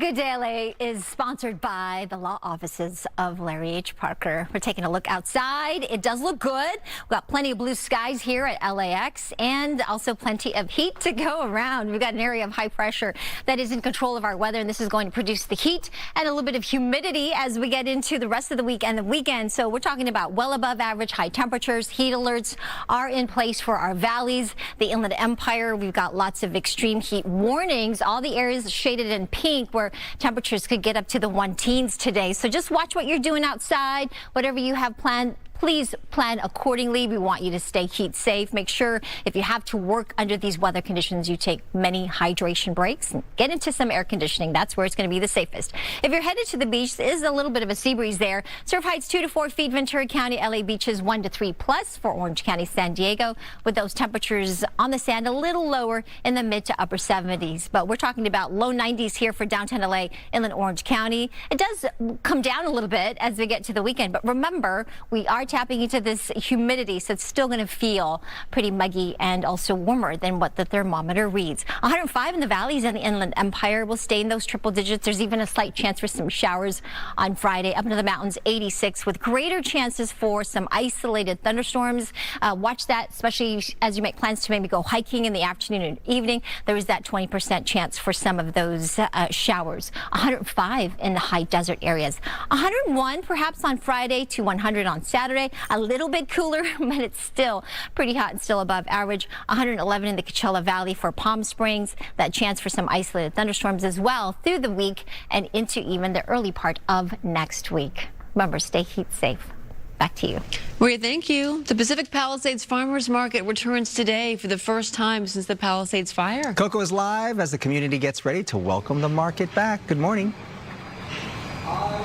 Good Day LA is sponsored by the law offices of Larry H. Parker. We're taking a look outside. It does look good. We've got plenty of blue skies here at LAX and also plenty of heat to go around. We've got an area of high pressure that is in control of our weather, and this is going to produce the heat and a little bit of humidity as we get into the rest of the week and the weekend. So we're talking about well above average high temperatures. Heat alerts are in place for our valleys. The Inland Empire, we've got lots of extreme heat warnings. All the areas shaded in pink where temperatures could get up to the 1-teens today. So just watch what you're doing outside. Whatever you have planned, please plan accordingly. We want you to stay heat safe. Make sure if you have to work under these weather conditions, you take many hydration breaks and get into some air conditioning. That's where it's going to be the safest. If you're headed to the beach, there is a little bit of a sea breeze there. Surf heights 2 to 4 feet. Ventura County, LA beaches 1 to 3 plus for Orange County, San Diego, with those temperatures on the sand a little lower in the mid to upper 70s. But we're talking about low 90s here for downtown LA, Inland Orange County. It does come down a little bit as we get to the weekend, but remember, we are tapping into this humidity, so it's still going to feel pretty muggy and also warmer than what the thermometer reads. 105 in the valleys and the Inland Empire will stay in those triple digits. There's even a slight chance for some showers on Friday. Up into the mountains, 86, with greater chances for some isolated thunderstorms. Watch that, especially as you make plans to maybe go hiking in the afternoon and evening. There is that 20% chance for some of those showers. 105 in the high desert areas. 101 perhaps on Friday to 100 on Saturday. A little bit cooler, but it's still pretty hot and still above average. 111 in the Coachella Valley for Palm Springs. That chance for some isolated thunderstorms as well through the week and into even the early part of next week. Remember, stay heat safe. Back to you. Maria, thank you. The Pacific Palisades Farmers Market returns today for the first time since the Palisades fire. Coco is live as the community gets ready to welcome the market back. Good morning.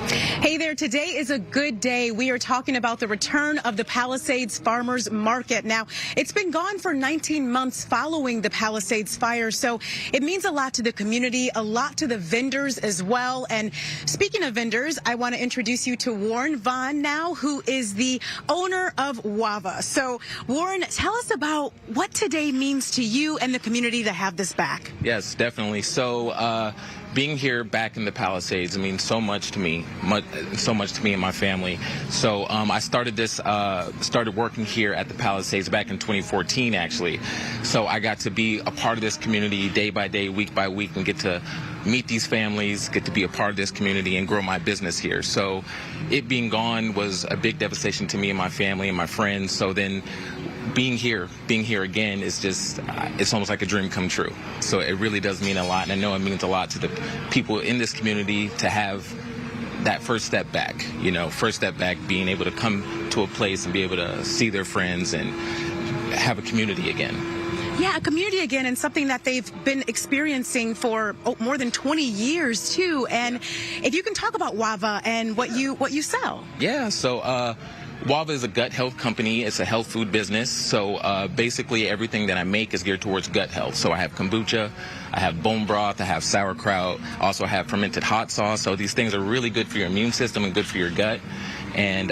Hey there, today is a good day. We are talking about the return of the Palisades Farmers Market. Now, it's been gone for 19 months following the Palisades fire, so it means a lot to the community, a lot to the vendors as well. And speaking of vendors, I want to introduce you to Warren Vaughn now, who is the owner of Wava. So, Warren, tell us about what today means to you and the community to have this back. Yes, definitely. So, being here back in the Palisades means so much to me, so much to me and my family. So I started working here at the Palisades back in 2014, actually. So I got to be a part of this community day by day, week by week, and get to meet these families, get to be a part of this community and grow my business here. So it being gone was a big devastation to me and my family and my friends. So then being here again is just, it's almost like a dream come true. So it really does mean a lot, and I know it means a lot to the people in this community to have that first step back, being able to come to a place and be able to see their friends and have a community again. Yeah, a community again, and something that they've been experiencing for more than 20 years too. And if you can talk about Wava and what you sell. Yeah, so Wava is a gut health company. It's a health food business. So basically everything that I make is geared towards gut health. So I have kombucha, I have bone broth, I have sauerkraut, also have fermented hot sauce. So these things are really good for your immune system and good for your gut. And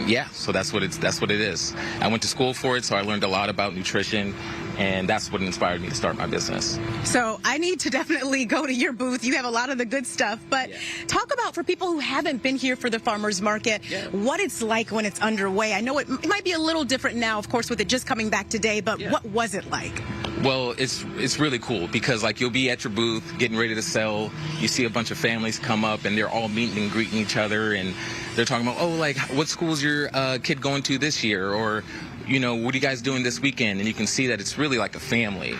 yeah, so that's what it is. I went to school for it, so I learned a lot about nutrition, and that's what inspired me to start my business. So I need to definitely go to your booth. You have a lot of the good stuff, but talk about, for people who haven't been here for the farmers market, what it's like when it's underway. I know it might be a little different now, of course, with it just coming back today, but what was it like? Well, it's really cool because like you'll be at your booth getting ready to sell. You see a bunch of families come up and they're all meeting and greeting each other, and they're talking about, oh, like what school's your kid going to this year, or what are you guys doing this weekend? And you can see that it's really like a family.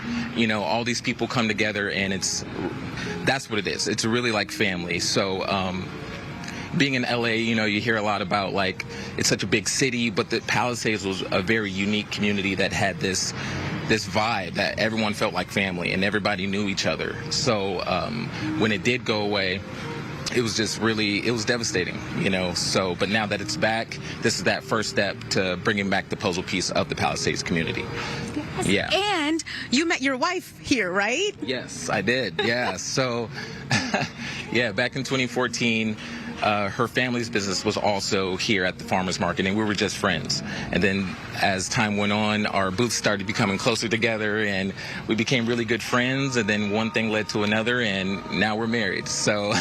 All these people come together, and that's what it is. It's really like family. So being in LA, you hear a lot about like it's such a big city, but the Palisades was a very unique community that had this vibe that everyone felt like family and everybody knew each other. So when it did go away, it was just it was devastating, So, but now that it's back, this is that first step to bringing back the puzzle piece of the Palisades community. Yes. Yeah. And you met your wife here, right? Yes, I did. Yeah. So, yeah, back in 2014, her family's business was also here at the farmers market, and we were just friends. And then as time went on, our booths started becoming closer together, and we became really good friends. And then one thing led to another, and now we're married. So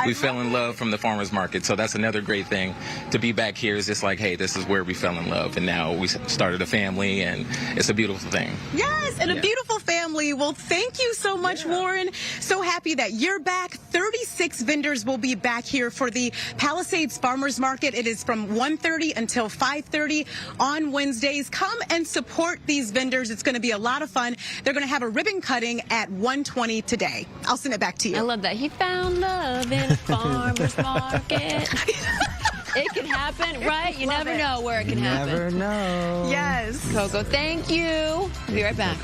we fell in love from the farmers market. So that's another great thing to be back here. Is just like, hey, this is where we fell in love, and now we started a family, and it's a beautiful thing. Yes, and a beautiful family. Well, thank you so much, Warren. So happy that you're back. 36 vendors will be back here for the Palisades Farmers Market. It is from 1:30 until 5:30 on Wednesdays. Come and support these vendors. It's going to be a lot of fun. They're going to have a ribbon cutting at 1:20 today. I'll send it back to you. I love that. He found love in a farmer's market. It can happen, right? You never know where it can happen. Never know. Yes. Coco, thank you. We'll be right back.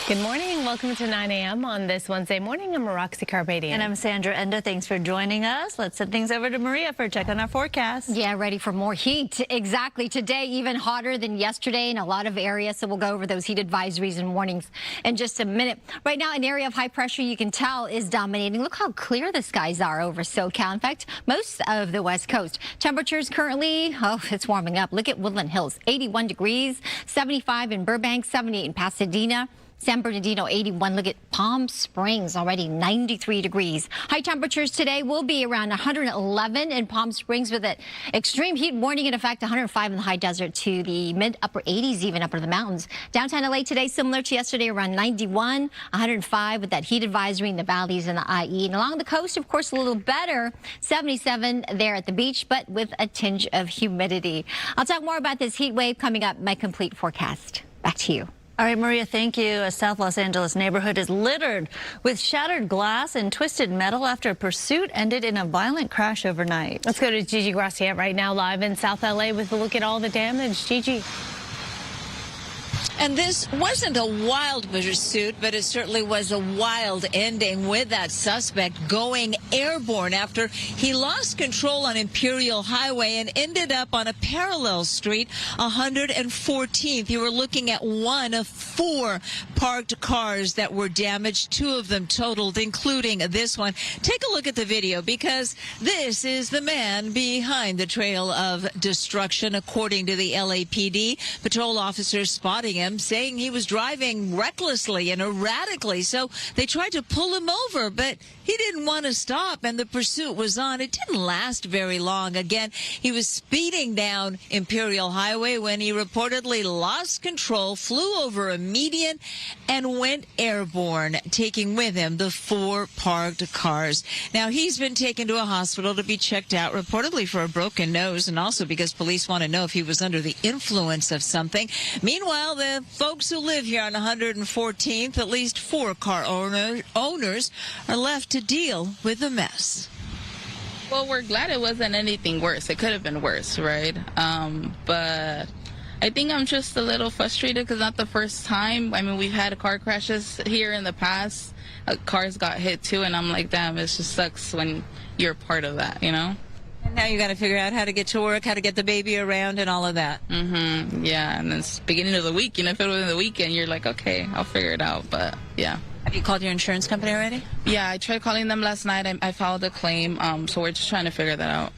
Good morning and welcome to 9 a.m. on this Wednesday morning. I'm Roxy Carpadian. And I'm Sandra Enda. Thanks for joining us. Let's send things over to Maria for a check on our forecast. Yeah, ready for more heat. Exactly. Today, even hotter than yesterday in a lot of areas. So we'll go over those heat advisories and warnings in just a minute. Right now, an area of high pressure you can tell is dominating. Look how clear the skies are over SoCal. In fact, most of the West Coast. Temperatures currently, it's warming up. Look at Woodland Hills, 81 degrees, 75 in Burbank, 78 in Pasadena. San Bernardino 81. Look at Palm Springs already 93 degrees. High temperatures today will be around 111 in Palm Springs with an extreme heat warning in effect, 105 in the high desert to the mid-upper 80s even up in the mountains. Downtown LA today similar to yesterday around 91, 105 with that heat advisory in the valleys and the IE. And along the coast, of course, a little better, 77 there at the beach, but with a tinge of humidity. I'll talk more about this heat wave coming up, my complete forecast. Back to you. All right, Maria, thank you. A South Los Angeles neighborhood is littered with shattered glass and twisted metal after a pursuit ended in a violent crash overnight. Let's go to Gigi Graciette right now live in South LA with a look at all the damage. Gigi. And this wasn't a wild pursuit, but it certainly was a wild ending with that suspect going airborne after he lost control on Imperial Highway and ended up on a parallel street, 114th. You were looking at one of 4 parked cars that were damaged, 2 of them totaled, including this one. Take a look at the video because this is the man behind the trail of destruction, according to the LAPD. Patrol officers spotting him, saying he was driving recklessly and erratically, so they tried to pull him over, but he didn't want to stop, and the pursuit was on. It didn't last very long. Again, he was speeding down Imperial Highway when he reportedly lost control, flew over a median, and went airborne, taking with him the 4 parked cars. Now, he's been taken to a hospital to be checked out, reportedly for a broken nose, and also because police want to know if he was under the influence of something. Meanwhile, the folks who live here on 114th, at least 4 car owners are left to deal with the mess. Well, we're glad it wasn't anything worse. It could have been worse, right? But I think I'm just a little frustrated because not the first time. I mean, we've had car crashes here in the past. Cars got hit too, and I'm like, damn, it just sucks when you're part of that, you know? And now you got to figure out how to get to work, how to get the baby around, and all of that. Yeah, and it's beginning of the week. You know, if it was in the weekend, you're like, okay, I'll figure it out. But yeah. Have you called your insurance company already? Yeah, I tried calling them last night. I filed a claim, so we're just trying to figure that out.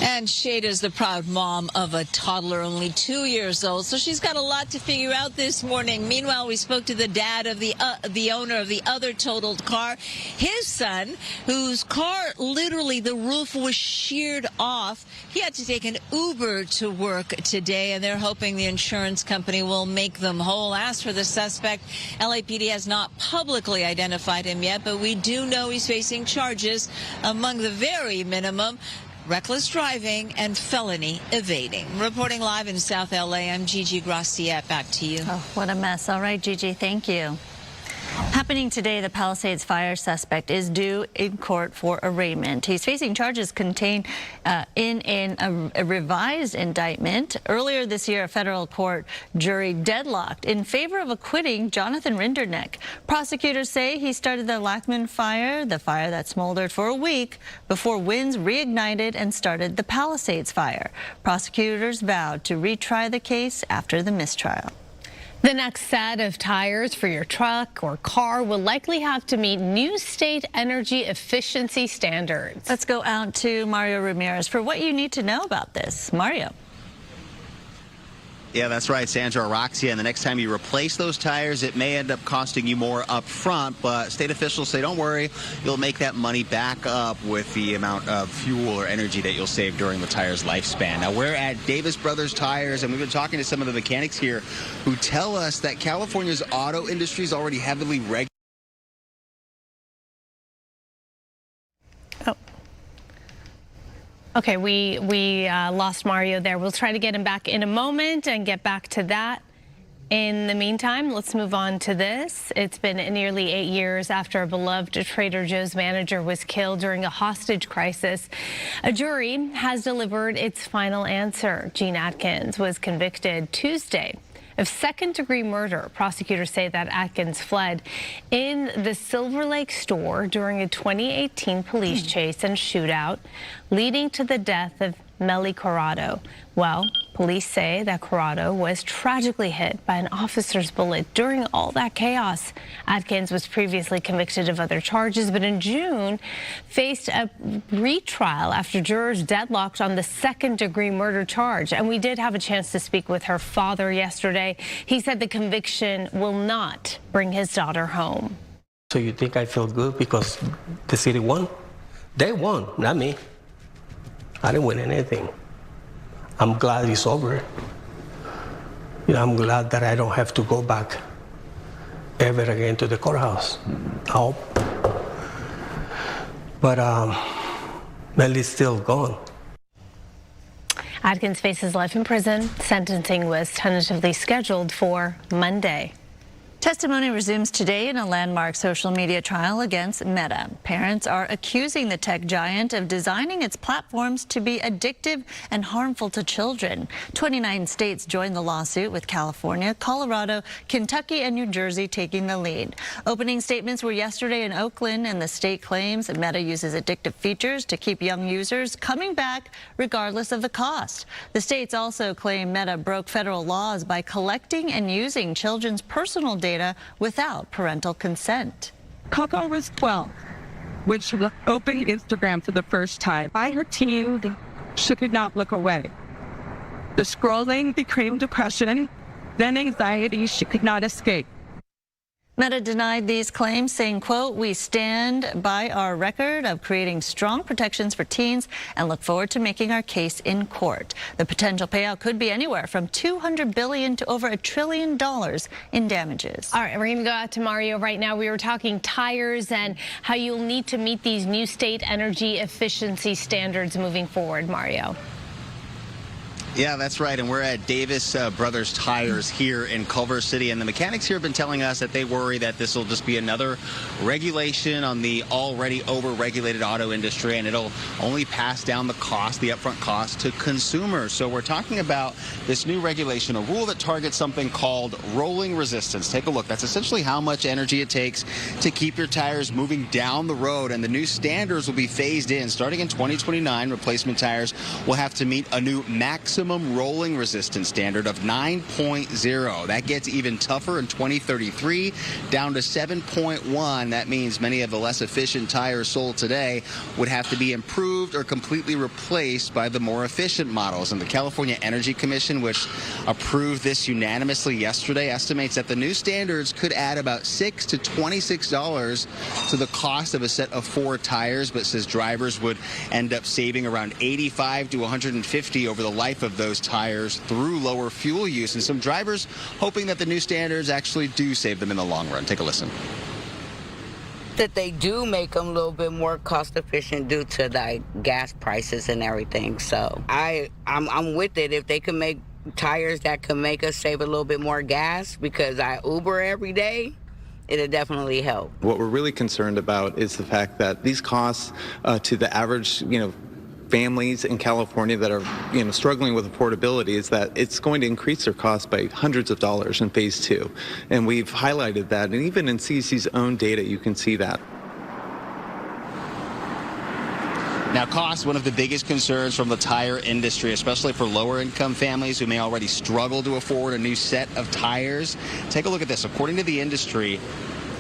And Shada's the proud mom of a toddler, only 2 years old, so she's got a lot to figure out this morning. Meanwhile, we spoke to the dad of the owner of the other totaled car. His son, whose car, literally the roof was sheared off, he had to take an Uber to work today, and they're hoping the insurance company will make them whole. As for the suspect, LAPD has not publicly identified him yet, but we do know he's facing charges, among the very minimum, reckless driving and felony evading. Reporting live in South LA, I'm Gigi Graciette. Back to you. Oh, what a mess. All right, Gigi, thank you. Happening today, the Palisades fire suspect is due in court for arraignment. He's facing charges contained in a revised indictment. Earlier this year, a federal court jury deadlocked in favor of acquitting Jonathan Rinderneck. Prosecutors say he started the Lackman fire, the fire that smoldered for a week before winds reignited and started the Palisades fire. Prosecutors vowed to retry the case after the mistrial. The next set of tires for your truck or car will likely have to meet new state energy efficiency standards. Let's go out to Mario Ramirez for what you need to know about this. Mario. Yeah, that's right, Sandra Roxia. And the next time you replace those tires, it may end up costing you more up front. But state officials say, don't worry, you'll make that money back up with the amount of fuel or energy that you'll save during the tire's lifespan. Now, we're at Davis Brothers Tires, and we've been talking to some of the mechanics here who tell us that California's auto industry is already heavily regulated. Okay, we lost Mario there. We'll try to get him back in a moment and get back to that. In the meantime, let's move on to this. It's been nearly 8 years after a beloved Trader Joe's manager was killed during a hostage crisis. A jury has delivered its final answer. Gene Atkins was convicted Tuesday of second-degree murder. Prosecutors say that Atkins fled in the Silver Lake store during a 2018 police chase and shootout, leading to the death of Melly Corrado. Well, police say that Corrado was tragically hit by an officer's bullet during all that chaos. Adkins was previously convicted of other charges, but in June faced a retrial after jurors deadlocked on the second-degree murder charge. And we did have a chance to speak with her father yesterday. He said the conviction will not bring his daughter home. So you think I feel good because the city won? They won, not me. I didn't win anything. I'm glad it's over. You know, I'm glad that I don't have to go back ever again to the courthouse. I hope. But Melly's still gone. Adkins faces life in prison. Sentencing was tentatively scheduled for Monday. Testimony resumes today in a landmark social media trial against Meta. Parents are accusing the tech giant of designing its platforms to be addictive and harmful to children. 29 states joined the lawsuit, with California, Colorado, Kentucky, and New Jersey taking the lead. Opening statements were yesterday in Oakland, and the state claims Meta uses addictive features to keep young users coming back regardless of the cost. The states also claim Meta broke federal laws by collecting and using children's personal data without parental consent. Coco was 12 when she opened Instagram for the first time. By her teen, she could not look away. The scrolling became depression, then anxiety she could not escape. Meta denied these claims, saying, quote, "We stand by our record of creating strong protections for teens and look forward to making our case in court." The potential payout could be anywhere from $200 billion to over $1 trillion in damages. All right, we're going to go out to Mario right now. We were talking tires and how you'll need to meet these new state energy efficiency standards moving forward, Mario. Yeah, that's right. And we're at Davis Brothers Tires here in Culver City. And the mechanics here have been telling us that they worry that this will just be another regulation on the already over-regulated auto industry, and it'll only pass down the cost, the upfront cost, to consumers. So we're talking about this new regulation, a rule that targets something called rolling resistance. Take a look. That's essentially how much energy it takes to keep your tires moving down the road. And the new standards will be phased in. Starting in 2029, replacement tires will have to meet a new maximum rolling resistance standard of 9.0. That gets even tougher in 2033, down to 7.1. That means many of the less efficient tires sold today would have to be improved or completely replaced by the more efficient models. And the California Energy Commission, which approved this unanimously yesterday, estimates that the new standards could add about $6 to $26 to the cost of a set of 4 tires, but says drivers would end up saving around $85 to $150 over the life of those tires through lower fuel use, and some drivers hoping that the new standards actually do save them in the long run. Take a listen. That they do make them a little bit more cost efficient due to the gas prices and everything. So I'm with it. If they can make tires that can make us save a little bit more gas, because I Uber every day, it'll definitely help. What we're really concerned about is the fact that these costs to the average, families in California that are, struggling with affordability, is that it's going to increase their costs by hundreds of dollars in phase 2. And we've highlighted that. And even in CEC's own data, you can see that. Now, cost, one of the biggest concerns from the tire industry, especially for lower income families who may already struggle to afford a new set of tires. Take a look at this. According to the industry,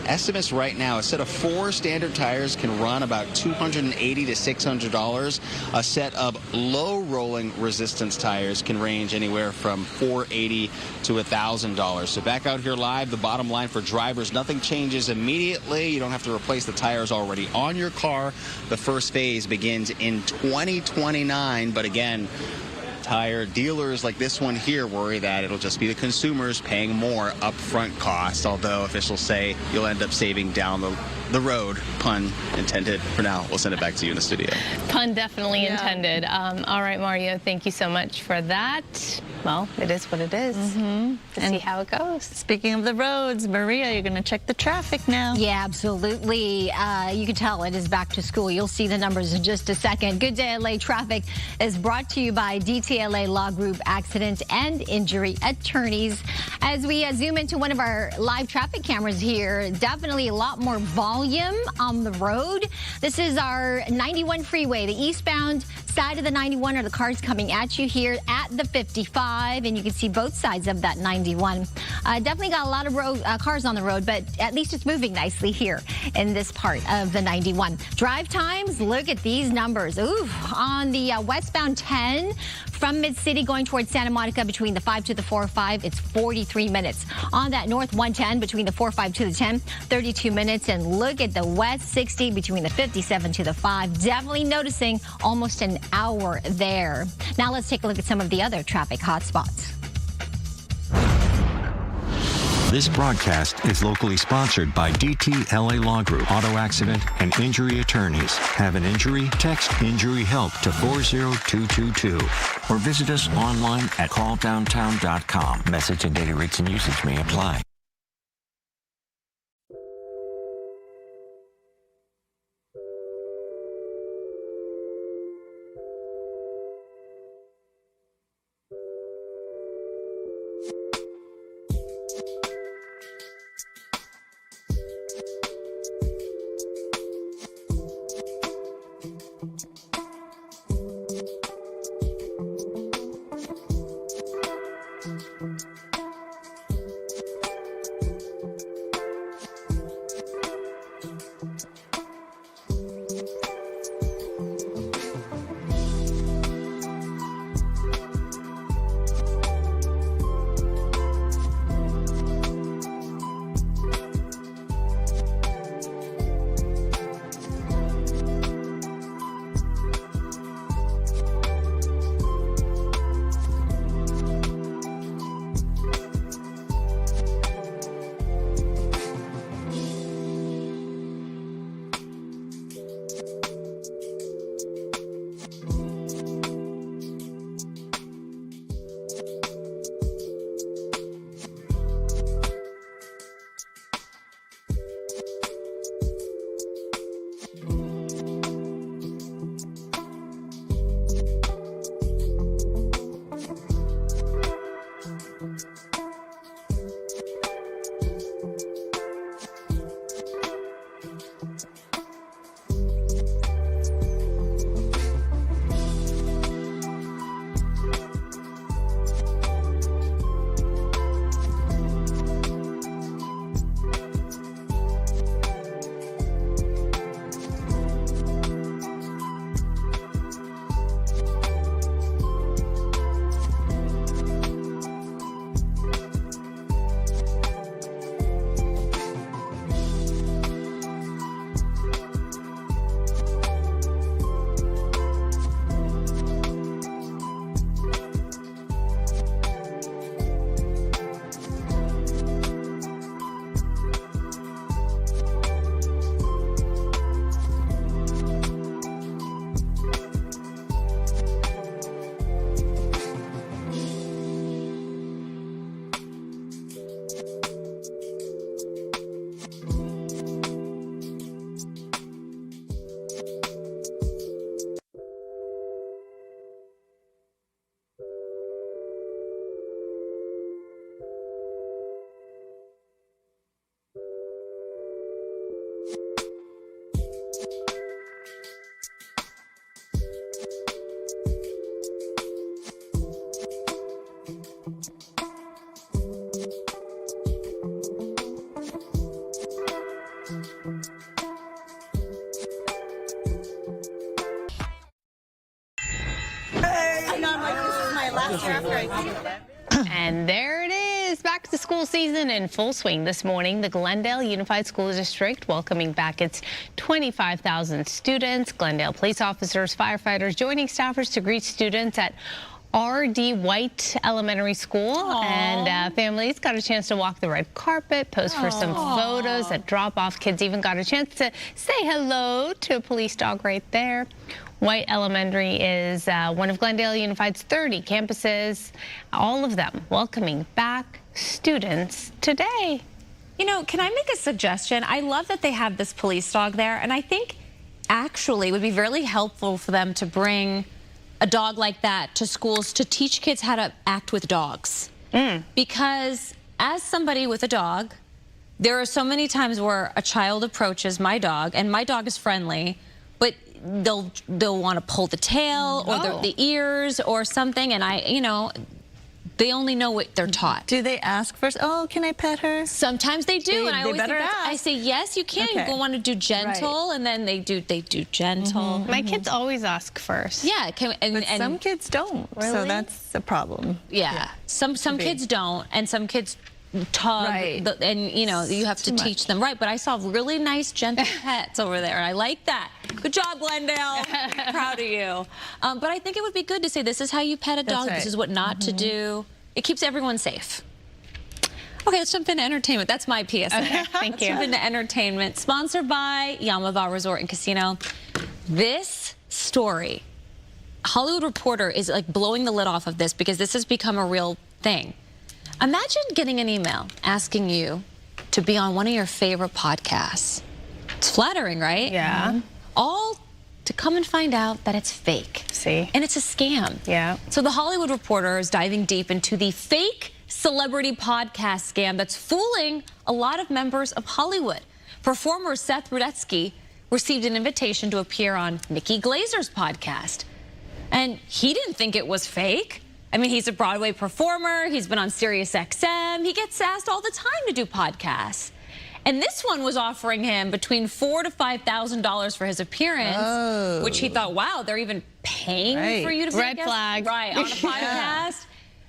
estimates right now, a set of 4 standard tires can run about $280 to $600. A set of low rolling resistance tires can range anywhere from $480 to $1,000. So back out here live, the bottom line for drivers, nothing changes immediately. You don't have to replace the tires already on your car. The first phase begins in 2029, but again, tire dealers like this one here worry that it'll just be the consumers paying more upfront costs, although officials say you'll end up saving down the road, pun intended. For now, we'll send it back to you in the studio. Pun definitely intended. All right, Mario, thank you so much for that. Well, it is what it is. To see how it goes. Speaking of the roads, Maria, you're going to check the traffic now. Yeah, absolutely. You can tell it is back to school. You'll see the numbers in just a second. Good Day LA Traffic is brought to you by DTLA Law Group Accident and Injury Attorneys. As we zoom into one of our live traffic cameras here, definitely a lot more volume on the road. This is our 91 freeway, the eastbound side of the 91 are the cars coming at you here at the 55, and you can see both sides of that 91. Definitely got a lot of cars on the road, but at least it's moving nicely here in this part of the 91. Drive times, look at these numbers. Ooh, on the westbound 10 from Mid-City going towards Santa Monica between the 5 to the 405, it's 43 minutes. On that north 110 between the 405 to the 10, 32 minutes. And look at the west 60 between the 57 to the 5. Definitely noticing almost an hour there. Now let's take a look at some of the other traffic hotspots. This broadcast is locally sponsored by DT LA Law Group, Auto Accident and Injury Attorneys. Have an injury? Text Injury Help to 40222 or visit us online at calldowntown.com. Message and data rates and usage may apply. And there it is, back to school season in full swing this morning. The Glendale Unified School District welcoming back its 25,000 students. Glendale police officers, firefighters joining staffers to greet students at R.D. White Elementary School. Aww. And families got a chance to walk the red carpet, pose for some photos at drop-off. Kids even got a chance to say hello to a police dog right there. White Elementary is one of Glendale Unified's 30 campuses, all of them welcoming back students today. You know, can I make a suggestion? I love that they have this police dog there, and I think actually it would be really helpful for them to bring a dog like that to schools to teach kids how to act with dogs. Because as somebody with a dog, there are so many times where a child approaches my dog, and my dog is friendly, but they'll want to pull the tail or the ears or something, and they only know what they're taught. Do they ask first? Oh, can I pet her? Sometimes they do, and I always think I say yes, you can. Okay. You want to do gentle, and then they do gentle. My kids always ask first. Yeah, but some kids don't, so that's a problem. Yeah, some kids don't, and some kids tug, and you have to teach them right. But I saw really nice, gentle pets over there, and I like that. Good job, Glendale. Proud of you. But I think it would be good to say this is how you pet a dog. This is what not to do. It keeps everyone safe. Okay, let's jump into entertainment. That's my PSA. Okay, thank you. Let's jump into entertainment. Sponsored by Yamava Resort and Casino. This story, Hollywood Reporter is like blowing the lid off of this because this has become a real thing. Imagine getting an email asking you to be on one of your favorite podcasts. It's flattering, right? Yeah. All to come and find out that it's fake. See? And it's a scam. Yeah. So the Hollywood Reporter is diving deep into the fake celebrity podcast scam that's fooling a lot of members of Hollywood. Performer Seth Rudetsky received an invitation to appear on Nikki Glazer's podcast. And he didn't think it was fake. I mean, he's a Broadway performer. He's been on Sirius XM. He gets asked all the time to do podcasts. And this one was offering him between $4,000 to $5,000 for his appearance, which he thought, wow, they're even paying for you to be Red flag. Right, on a podcast.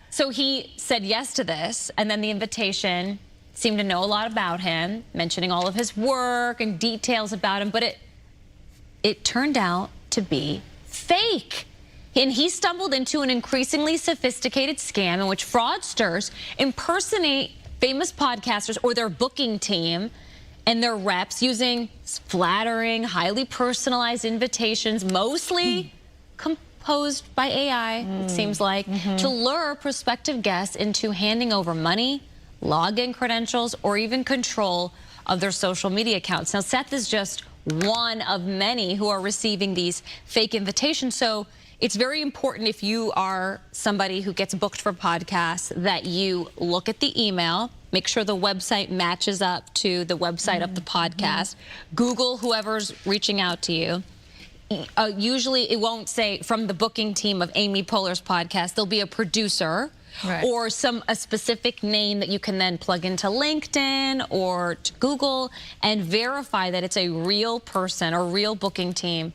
So he said yes to this, and then the invitation seemed to know a lot about him, mentioning all of his work and details about him, but it turned out to be fake. And he stumbled into an increasingly sophisticated scam in which fraudsters impersonate famous podcasters or their booking team and their reps using flattering, highly personalized invitations, mostly composed by AI, it seems like, to lure prospective guests into handing over money, login credentials, or even control of their social media accounts. Now, Seth is just one of many who are receiving these fake invitations. So it's very important if you are somebody who gets booked for podcasts that you look at the email, make sure the website matches up to the website of the podcast, Google whoever's reaching out to you. Usually it won't say from the booking team of Amy Poehler's podcast. There'll be a producer or a specific name that you can then plug into LinkedIn or to Google and verify that it's a real person or real booking team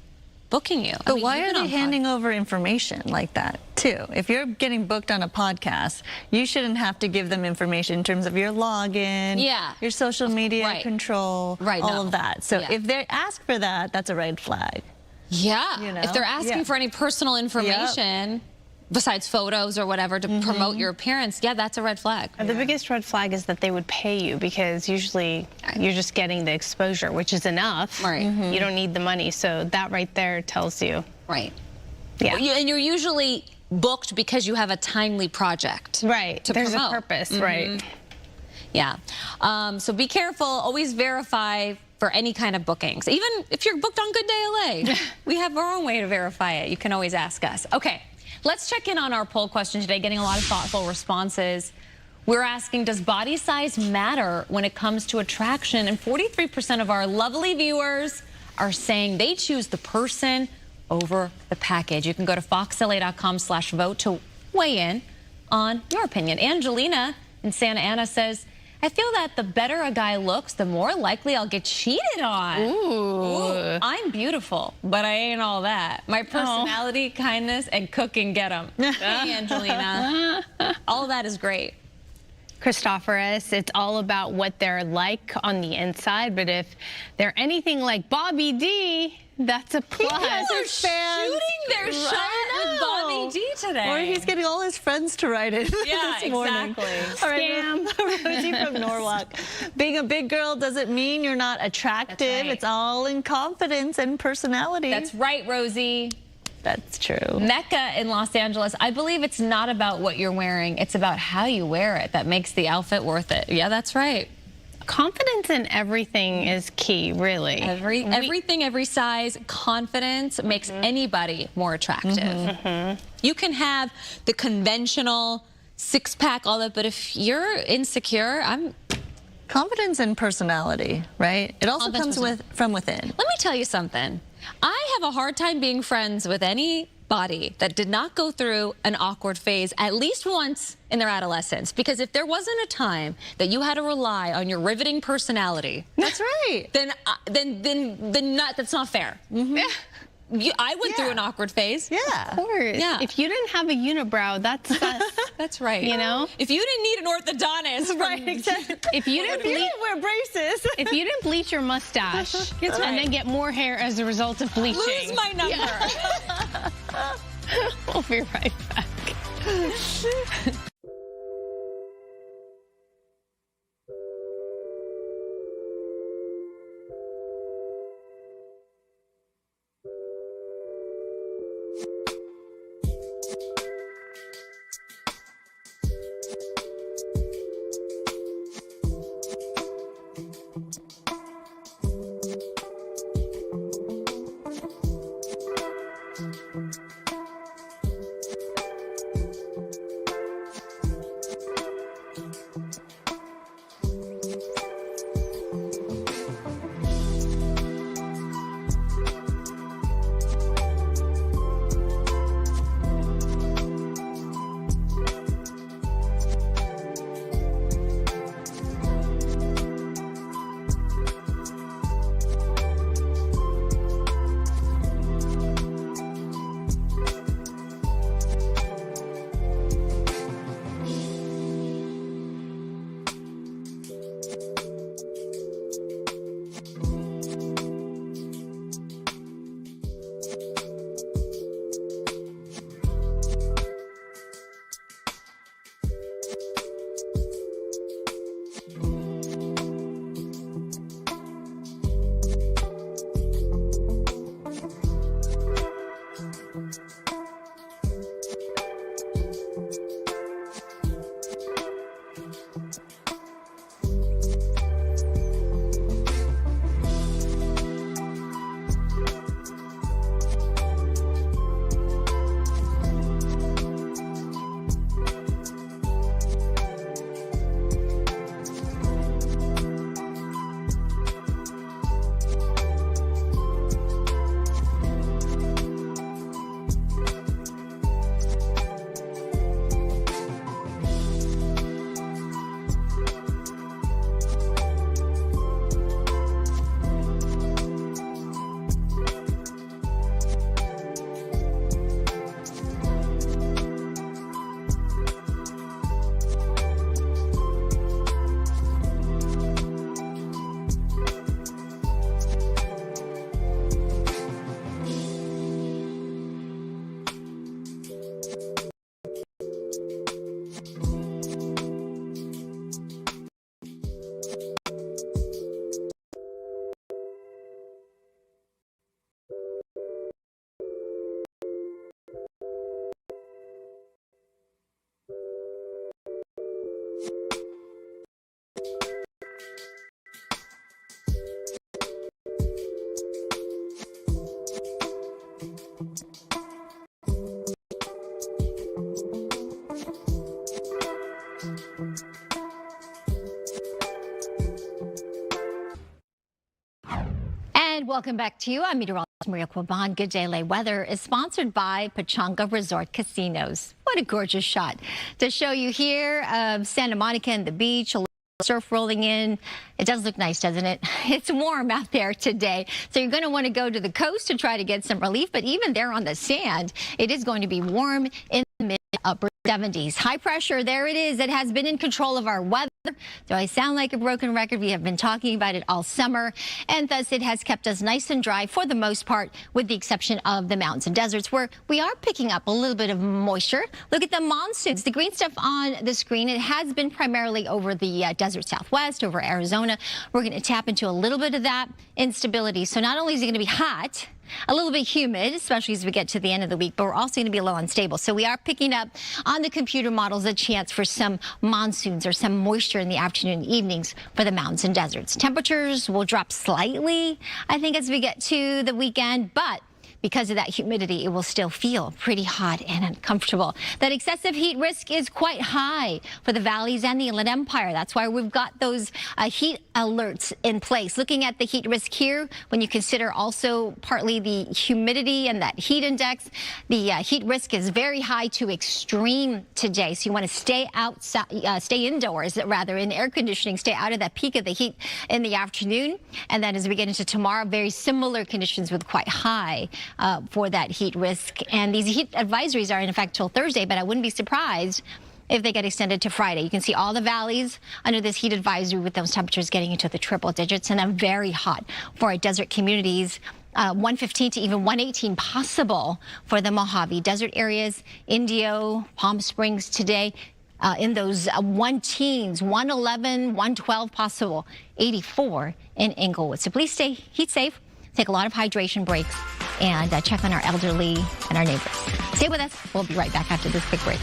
booking you. But why are they handing over information like that, too? If you're getting booked on a podcast, you shouldn't have to give them information in terms of your login, your social media control, all of that. So if they ask for that, that's a red flag. Yeah. You know? If they're asking for any personal information, besides photos or whatever to promote your appearance, that's a red flag. The biggest red flag is that they would pay you because usually you're just getting the exposure, which is enough. Right. You don't need the money. So that right there tells you. Right. Yeah. And you're usually booked because you have a timely project. Right. To There's promote. a purpose, right. Yeah. So be careful. Always verify for any kind of bookings. Even if you're booked on Good Day LA, we have our own way to verify it. You can always ask us. Okay. Let's check in on our poll question today, getting a lot of thoughtful responses. We're asking, does body size matter when it comes to attraction? And 43% of our lovely viewers are saying they choose the person over the package. You can go to foxla.com/vote to weigh in on your opinion. Angelina in Santa Ana says, I feel that the better a guy looks, the more likely I'll get cheated on. Ooh, I'm beautiful, but I ain't all that. My personality, kindness, and cooking get them. Hey, Angelina. All that is great. Christophorus, it's all about what they're like on the inside, but if they're anything like Bobby D, that's a plus. People are shooting their shot with Bobby D today. Or he's getting all his friends to write it this morning. Exactly. All right, Rosie from Norwalk. Being a big girl doesn't mean you're not attractive. That's right. It's all in confidence and personality. That's right, Rosie. That's true. Mecca in Los Angeles, I believe it's not about what you're wearing. It's about how you wear it that makes the outfit worth it. Yeah, that's right. Confidence in everything is key, really. Everything, every size, confidence makes anybody more attractive. You can have the conventional six-pack, all that, but if you're insecure, Confidence and personality, right? It also comes from within. Let me tell you something. I have a hard time being friends with anybody that did not go through an awkward phase at least once in their adolescence. Because if there wasn't a time that you had to rely on your riveting personality, that's right. Then that's not fair. Mm-hmm. I went through an awkward phase. Yeah, of course. Yeah. If you didn't have a unibrow, that's right. You know, if you didn't need an orthodontist, right? Exactly. If you didn't wear braces, if you didn't bleach your mustache, and then get more hair as a result of bleaching, lose my number. Yeah. We'll be right back. And welcome back to you. I'm meteorologist Maria Quaban. Good Day LA weather is sponsored by Pechanga Resort Casinos. What a gorgeous shot to show you here of Santa Monica and the beach. A little surf rolling in. It does look nice, doesn't it? It's warm out there today. So you're going to want to go to the coast to try to get some relief. But even there on the sand, it is going to be warm in the mid upper 70s. High pressure, there it is. It has been in control of our weather. Do I sound like a broken record? We have been talking about it all summer, and thus it has kept us nice and dry for the most part, with the exception of the mountains and deserts, where we are picking up a little bit of moisture. Look at the monsoons. The green stuff on the screen, it has been primarily over the desert southwest, over Arizona. We're going to tap into a little bit of that instability. So not only is it going to be hot, a little bit humid, especially as we get to the end of the week, but we're also going to be a little unstable. So we are picking up on the computer models a chance for some monsoons or some moisture in the afternoon and evenings for the mountains and deserts. Temperatures will drop slightly, I think, as we get to the weekend, but because of that humidity, it will still feel pretty hot and uncomfortable. That excessive heat risk is quite high for the valleys and the Inland Empire. That's why we've got those heat alerts in place. Looking at the heat risk here, when you consider also partly the humidity and that heat index, the heat risk is very high to extreme today. So you want to stay outside, stay indoors, rather, in air conditioning, stay out of that peak of the heat in the afternoon. And then as we get into tomorrow, very similar conditions with quite high for that heat risk. And these heat advisories are in effect till Thursday, but I wouldn't be surprised if they get extended to Friday. You can see all the valleys under this heat advisory with those temperatures getting into the triple digits, and then very hot for our desert communities. 115 to even 118 possible for the Mojave Desert areas, Indio, Palm Springs today. In those 1-teens, 111, 112 possible, 84 in Inglewood. So please stay heat safe, take a lot of hydration breaks, and check on our elderly and our neighbors. Stay with us. We'll be right back after this quick break.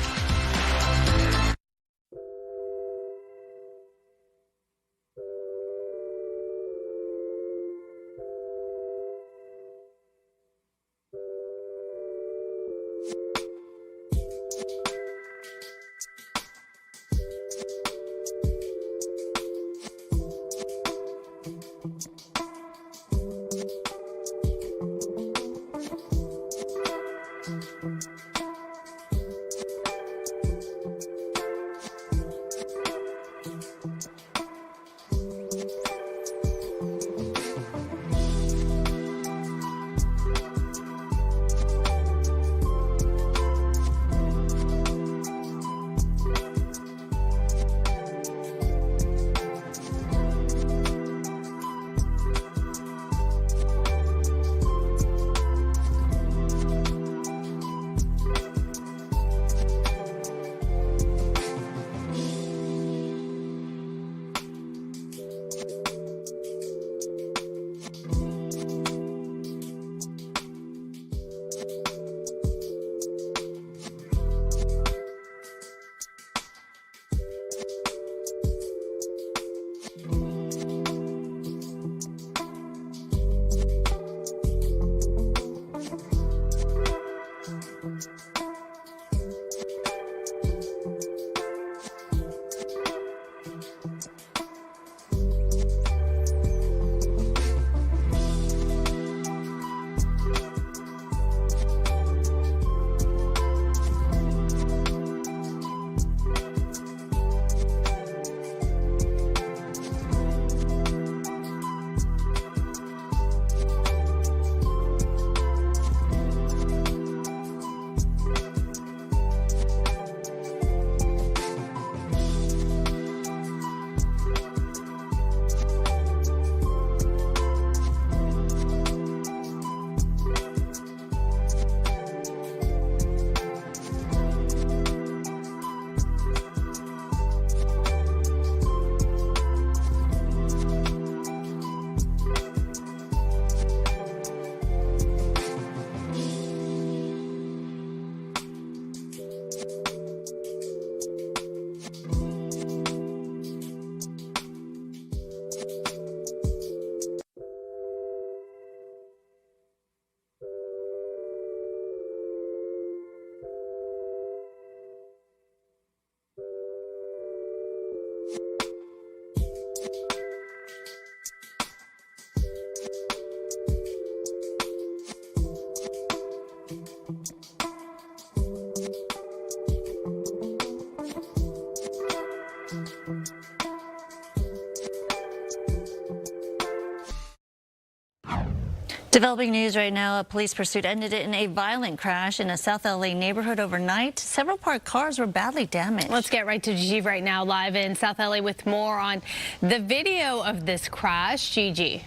Developing news right now, a police pursuit ended in a violent crash in a South LA neighborhood overnight. Several parked cars were badly damaged. Let's get right to Gigi right now, live in South LA with more on the video of this crash. Gigi.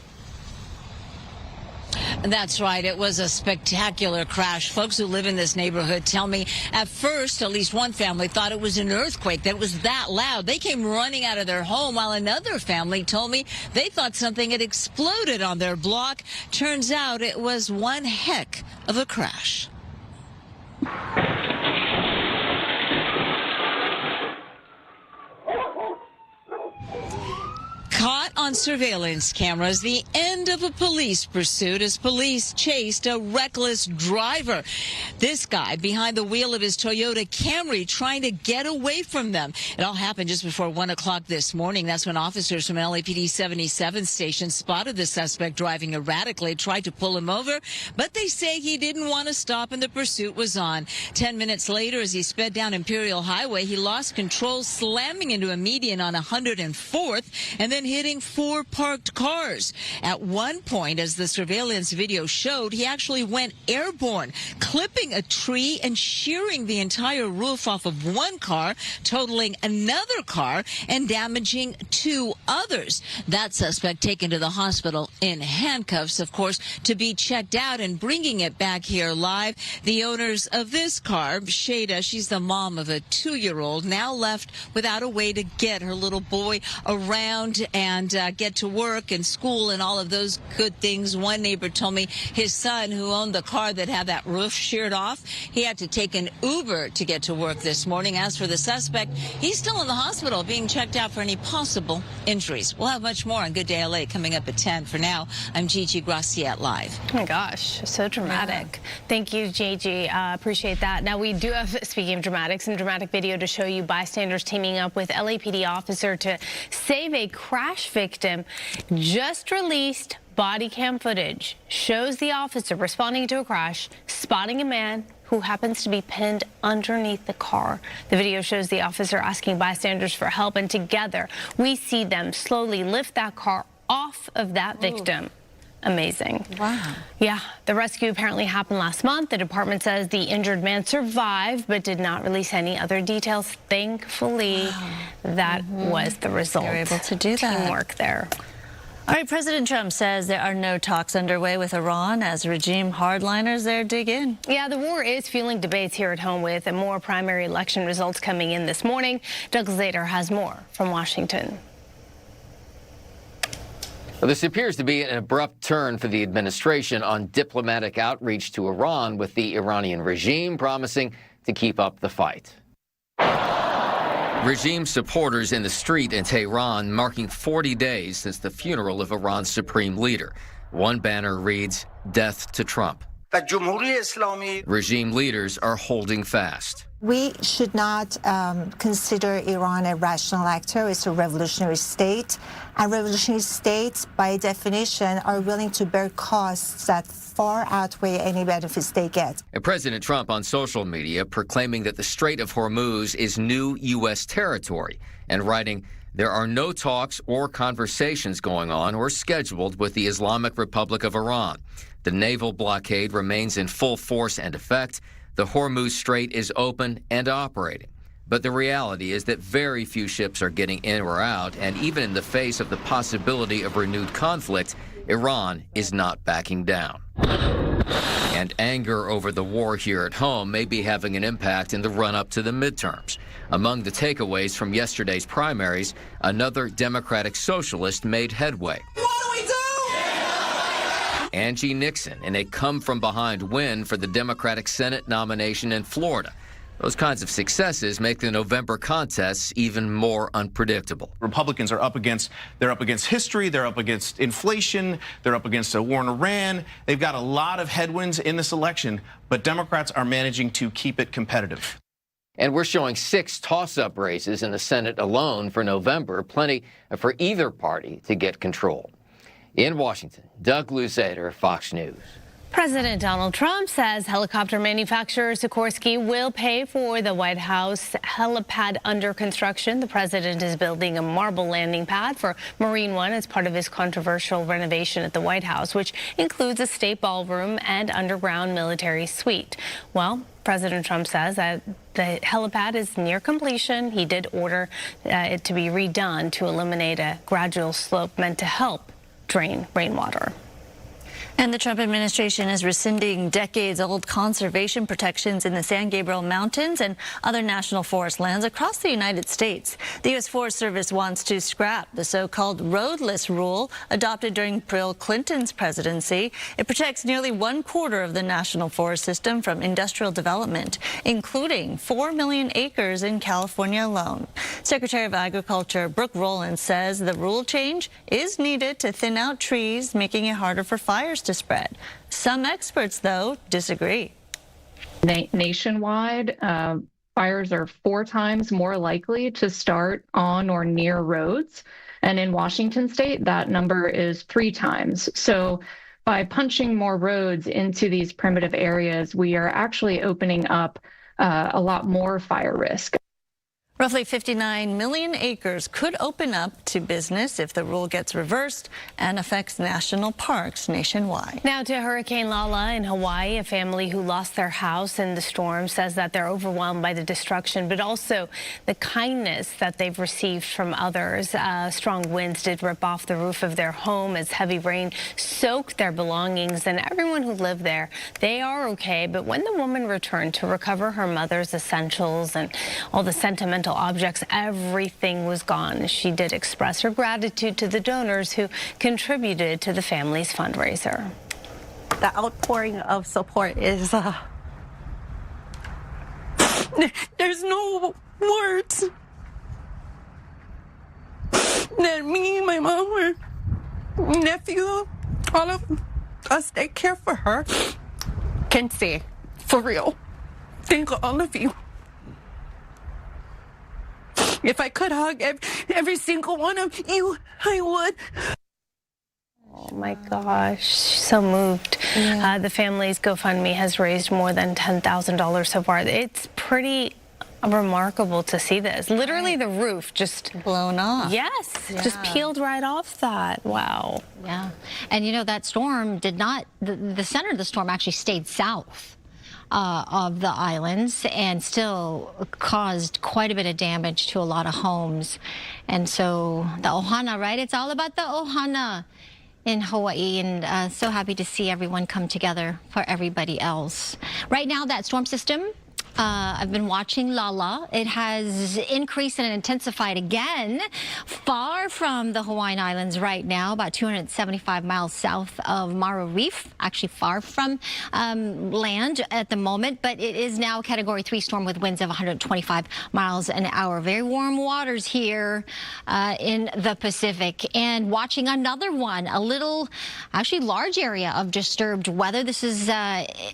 That's right. It was a spectacular crash. Folks who live in this neighborhood tell me at first, at least one family thought it was an earthquake, that it was that loud. They came running out of their home, while another family told me they thought something had exploded on their block. Turns out it was one heck of a crash. Caught on on surveillance cameras the end of a police pursuit as police chased a reckless driver. This guy behind the wheel of his Toyota Camry trying to get away from them. It all happened just before 1 o'clock this morning. That's when officers from LAPD 77 station spotted the suspect driving erratically, tried to pull him over, but they say he didn't want to stop and the pursuit was on. 10 minutes later, as he sped down Imperial Highway, he lost control, slamming into a median on 104th and then hitting 4 parked cars. At one point, as the surveillance video showed, he actually went airborne, clipping a tree and shearing the entire roof off of one car, totaling another car and damaging 2 others. That suspect taken to the hospital in handcuffs, of course, to be checked out. And bringing it back here live, the owners of this car, Shada, she's the mom of a 2-year-old, now left without a way to get her little boy around and get to work and school and all of those good things. One neighbor told me his son, who owned the car that had that roof sheared off, he had to take an Uber to get to work this morning. As for the suspect, he's still in the hospital being checked out for any possible injuries. We'll have much more on Good Day LA coming up at 10. For now, I'm Gigi Graciette live. Oh my gosh, so dramatic. Thank you, Gigi. Appreciate that. Now we do have, speaking of dramatic, some dramatic video to show you. Bystanders teaming up with LAPD officer to save a crash victim. Just released body cam footage shows the officer responding to a crash, spotting a man who happens to be pinned underneath the car. The video shows the officer asking bystanders for help, and together we see them slowly lift that car off of that victim. Amazing. Wow. Yeah, the rescue apparently happened last month. The department says the injured man survived but did not release any other details. Thankfully, that was the result. They were able to do that. Teamwork there. All right, President Trump says there are no talks underway with Iran as regime hardliners there dig in. Yeah, the war is fueling debates here at home with more primary election results coming in this morning. Doug Zader has more from Washington. Well, this appears to be an abrupt turn for the administration on diplomatic outreach to Iran, with the Iranian regime promising to keep up the fight. Regime supporters in the street in Tehran marking 40 days since the funeral of Iran's supreme leader. One banner reads, "Death to Trump." Regime leaders are holding fast. We should not consider Iran a rational actor. It's a revolutionary state. And revolutionary states, by definition, are willing to bear costs that far outweigh any benefits they get. And President Trump on social media proclaiming that the Strait of Hormuz is new U.S. territory and writing, "There are no talks or conversations going on or scheduled with the Islamic Republic of Iran. The naval blockade remains in full force and effect. The Hormuz Strait is open and operating." But the reality is that very few ships are getting in or out, and even in the face of the possibility of renewed conflict, Iran is not backing down. And anger over the war here at home may be having an impact in the run-up to the midterms. Among the takeaways from yesterday's primaries, another Democratic socialist made headway. Angie Nixon in a come-from-behind win for the Democratic Senate nomination in Florida. Those kinds of successes make the November contests even more unpredictable. Republicans are up against history, they're up against inflation, they're up against a war in Iran. They've got a lot of headwinds in this election, but Democrats are managing to keep it competitive. And we're showing 6 toss-up races in the Senate alone for November, plenty for either party to get control. In Washington, Doug Luzader, Fox News. President Donald Trump says helicopter manufacturer Sikorsky will pay for the White House helipad under construction. The president is building a marble landing pad for Marine One as part of his controversial renovation at the White House, which includes a state ballroom and underground military suite. Well, President Trump says that the helipad is near completion. He did order it to be redone to eliminate a gradual slope meant to help drain rainwater. And the Trump administration is rescinding decades-old conservation protections in the San Gabriel Mountains and other national forest lands across the United States. The U.S. Forest Service wants to scrap the so-called roadless rule adopted during Bill Clinton's presidency. It protects nearly 1/4 of the national forest system from industrial development, including 4 million acres in California alone. Secretary of Agriculture Brooke Rowland says the rule change is needed to thin out trees, making it harder for fires to spread. Some experts, though, disagree. Nationwide, fires are 4 times more likely to start on or near roads. And in Washington state, that number is 3 times. So by punching more roads into these primitive areas, we are actually opening up a lot more fire risk. Roughly 59 million acres could open up to business if the rule gets reversed and affects national parks nationwide. Now to Hurricane Lala in Hawaii. A family who lost their house in the storm says that they're overwhelmed by the destruction, but also the kindness that they've received from others. Strong winds did rip off the roof of their home as heavy rain soaked their belongings, and everyone who lived there, they are okay. But when the woman returned to recover her mother's essentials and all the sentimental objects, everything was gone. She did express her gratitude to the donors who contributed to the family's fundraiser. The outpouring of support is, there's no words that me, my mom, my nephew, all of us that care for her can say, for real. Thank all of you. If I could hug every single one of you, I would. Oh my gosh, so moved. Yeah. The family's GoFundMe has raised more than $10,000 so far. It's pretty remarkable to see this. Literally the roof just blown off. Yes, just peeled right off that. Wow. Yeah. And you know, that storm did not, the center of the storm actually stayed south of the islands and still caused quite a bit of damage to a lot of homes. And so the ohana, right? It's all about the ohana in Hawaii, and so happy to see everyone come together for everybody else. Right now, that storm system, I've been watching Lala. It has increased and intensified again, far from the Hawaiian Islands right now, about 275 miles south of Maru Reef, actually far from land at the moment, but it is now a Category 3 storm with winds of 125 miles an hour. Very warm waters here in the Pacific. And watching another one, a little, actually large area of disturbed weather. This is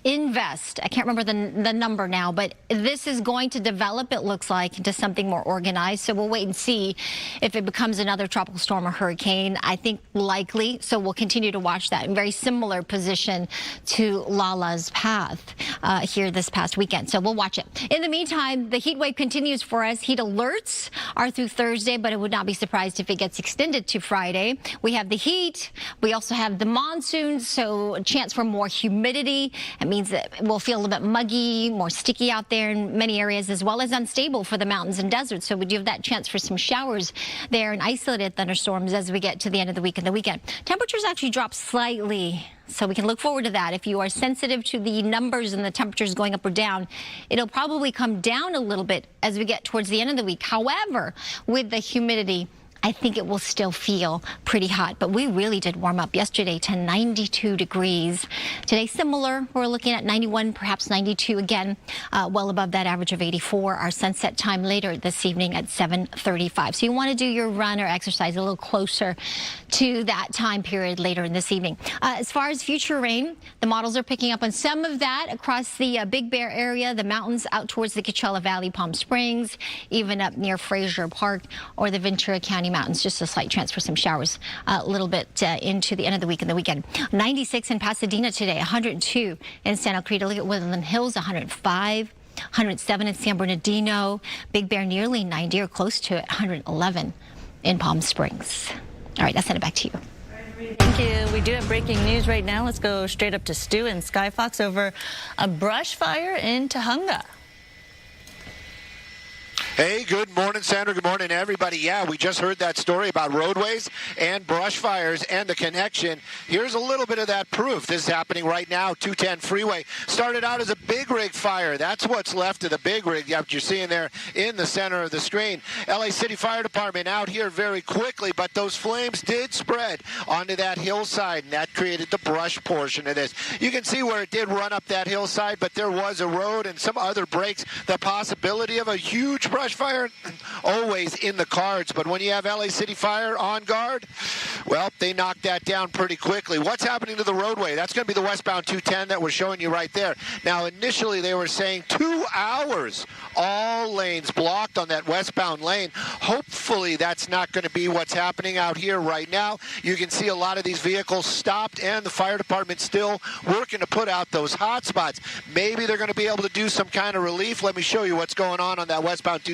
Invest. I can't remember the number now, but this is going to develop, it looks like, into something more organized. So we'll wait and see if it becomes another tropical storm or hurricane. I think likely, so we'll continue to watch that in very similar position to Lala's path here this past weekend. So we'll watch it. In the meantime, the heat wave continues for us. Heat alerts are through Thursday, but I would not be surprised if it gets extended to Friday. We have the heat. We also have the monsoon, so a chance for more humidity. It means that we'll feel a little bit muggy, more sticky out there in many areas, as well as unstable for the mountains and deserts. So we do have that chance for some showers there and isolated thunderstorms as we get to the end of the week and the weekend. Temperatures actually drop slightly, so we can look forward to that. If you are sensitive to the numbers and the temperatures going up or down, it'll probably come down a little bit as we get towards the end of the week. However, with the humidity, I think it will still feel pretty hot, but we really did warm up yesterday to 92 degrees. Today, similar. We're looking at 91, perhaps 92 again, well above that average of 84. Our sunset time later this evening at 7:35. So you want to do your run or exercise a little closer to that time period later in this evening. As far as future rain, the models are picking up on some of that across the Big Bear area, the mountains out towards the Coachella Valley, Palm Springs, even up near Frazier Park or the Ventura County Mountains. Just a slight chance for some showers a little bit into the end of the week and the weekend. 96 in Pasadena today, 102 in Santa Cruz. Look at Woodland Hills, 105. 107 in San Bernardino. Big Bear nearly 90 or close to it, 111 in Palm Springs. All right, I'll send it back to you. Thank you. We do have breaking news right now. Let's go straight up to Stu and Sky Fox over a brush fire in Tujunga. Hey, good morning, Sandra. Good morning, everybody. Yeah, we just heard that story about roadways and brush fires and the connection. Here's a little bit of that proof. This is happening right now. 210 freeway started out as a big rig fire. That's what's left of the big rig that you're seeing there in the center of the screen. LA City Fire Department out here very quickly, but those flames did spread onto that hillside, and that created the brush portion of this. You can see where it did run up that hillside, but there was a road and some other breaks. The possibility of a huge brush fire always in the cards, but when you have LA City Fire on guard, well, they knocked that down pretty quickly. What's happening to the roadway? That's going to be the westbound 210 that we're showing you right there. Now, initially they were saying 2 hours, all lanes blocked on that westbound lane. Hopefully that's not going to be what's happening out here right now. You can see a lot of these vehicles stopped, and the fire department still working to put out those hot spots. Maybe they're going to be able to do some kind of relief. Let me show you what's going on that westbound 210.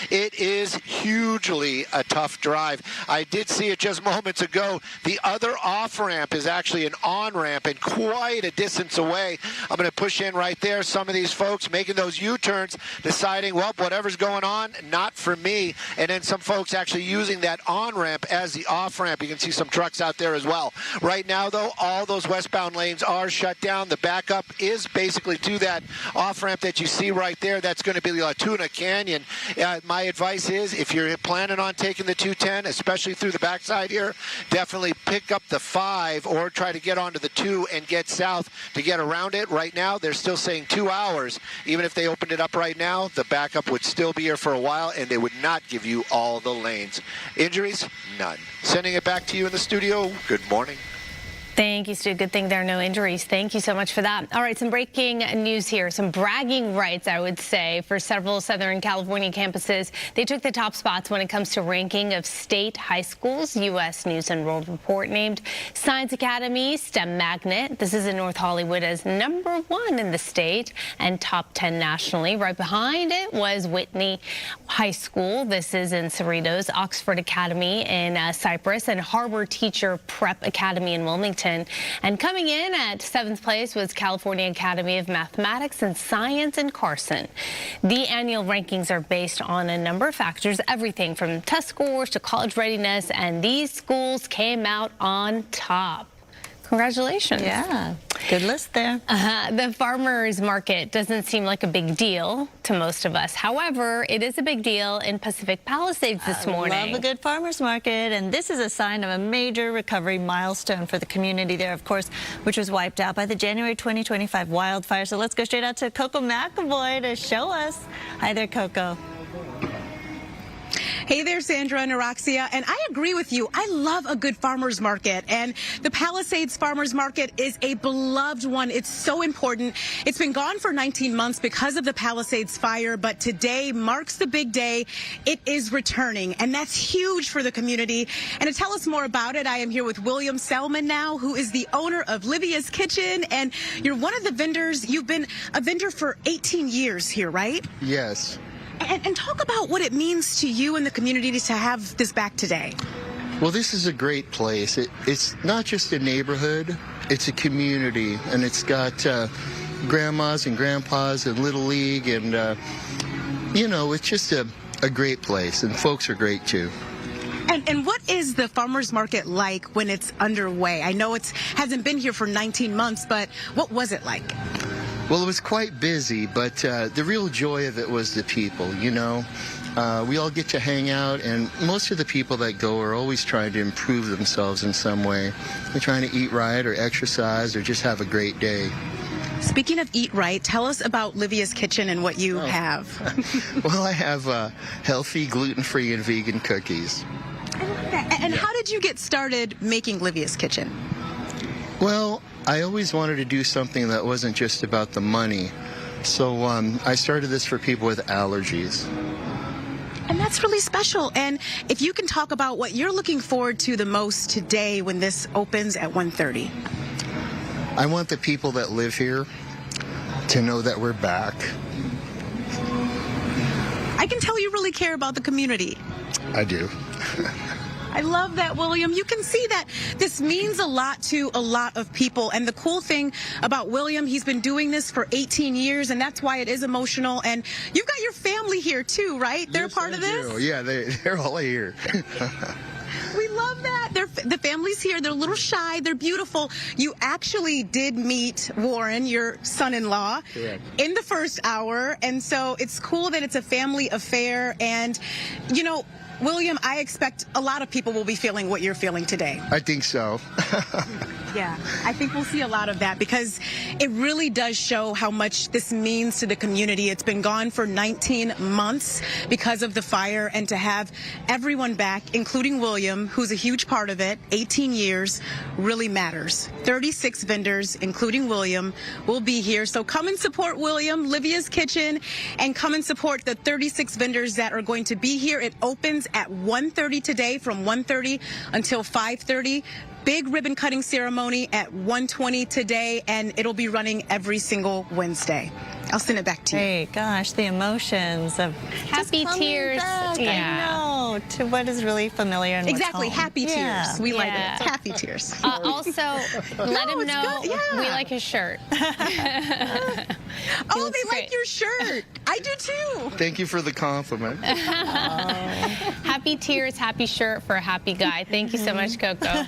It is hugely a tough drive. I did see it just moments ago. The other off-ramp is actually an on-ramp and quite a distance away. I'm going to push in right there. Some of these folks making those U-turns, deciding, well, whatever's going on, not for me. And then some folks actually using that on-ramp as the off-ramp. You can see some trucks out there as well. Right now, though, all those westbound lanes are shut down. The backup is basically to that off-ramp that you see right there. That's going to be La Tuna Canyon. My advice is, if you're planning on taking the 210, especially through the backside here, definitely pick up the 5 or try to get onto the 2 and get south to get around it. Right now, they're still saying 2 hours. Even if they opened it up right now, the backup would still be here for a while, and they would not give you all the lanes. Injuries? None. Sending it back to you in the studio. Good morning. Thank you, Stu. Good thing there are no injuries. Thank you so much for that. All right, some breaking news here. Some bragging rights, I would say, for several Southern California campuses. They took the top spots when it comes to ranking of state high schools. U.S. News and World Report named Science Academy STEM Magnet. This is in North Hollywood as #1 in the state and top 10 nationally. Right behind it was Whitney High School. This is in Cerritos, Oxford Academy in Cypress, and Harbor Teacher Prep Academy in Wilmington. And coming in at 7th place was California Academy of Mathematics and Science in Carson. The annual rankings are based on a number of factors, everything from test scores to college readiness, and these schools came out on top. Congratulations. Yeah, good list there. The farmers market doesn't seem like a big deal to most of us. However, it is a big deal in Pacific Palisades this morning. I love a good farmers market, and this is a sign of a major recovery milestone for the community there, of course, which was wiped out by the January 2025 wildfire. So let's go straight out to Coco McAvoy to show us. Hi there, Coco. Hey there, Sandra and Araxia, and I agree with you. I love a good farmer's market, and the Palisades Farmers Market is a beloved one. It's so important. It's been gone for 19 months because of the Palisades fire, but today marks the big day. It is returning, and that's huge for the community. And to tell us more about it, I am here with William Selman now, who is the owner of Livia's Kitchen, and you're one of the vendors. You've been a vendor for 18 years here, right? Yes. And talk about what it means to you and the community to have this back today. Well, this is a great place. It's not just a neighborhood, it's a community, and it's got grandmas and grandpas and Little League, and, you know, it's just a great place, and folks are great, too. And what is the farmers market like when it's underway? I know it hasn't been here for 19 months, but what was it like? Well, it was quite busy, but the real joy of it was the people, you know. We all get to hang out, and most of the people that go are always trying to improve themselves in some way. They're trying to eat right or exercise or just have a great day. Speaking of eat right, tell us about Livia's Kitchen and what you have. Well, I have healthy, gluten-free, and vegan cookies. I love that. And how did you get started making Livia's Kitchen? Well, I always wanted to do something that wasn't just about the money. So I started this for people with allergies. And that's really special. And if you can talk about what you're looking forward to the most today when this opens at 1:30. I want the people that live here to know that we're back. I can tell you really care about the community. I do. I love that, William. You can see that this means a lot to a lot of people. And the cool thing about William, he's been doing this for 18 years, and that's why it is emotional. And you've got your family here too, right? They're part of this? Yeah, they're all here. We love that. The family's here. They're a little shy. They're beautiful. You actually did meet Warren, your son-in-law, in the first hour. And so it's cool that it's a family affair. And, you know, William, I expect a lot of people will be feeling what you're feeling today. I think so. Yeah, I think we'll see a lot of that because it really does show how much this means to the community. It's been gone for 19 months because of the fire, and to have everyone back, including William, who's a huge part of it, 18 years, really matters. 36 vendors, including William, will be here. So come and support William, Livia's Kitchen, and come and support the 36 vendors that are going to be here. It opens at 1:30 today, from 1:30 until 5:30. Big ribbon cutting ceremony at 1:20 today, and it'll be running every single Wednesday. I'll send it back to you. Hey, gosh, the emotions of happy tears. Yeah. I know, to what is really familiar and exactly, what's home. happy tears. We like it. Happy tears. Also, let him know we like his shirt. Oh, they like your shirt. I do too. Thank you for the compliment. Happy tears, happy shirt for a happy guy. Thank you so much, Coco.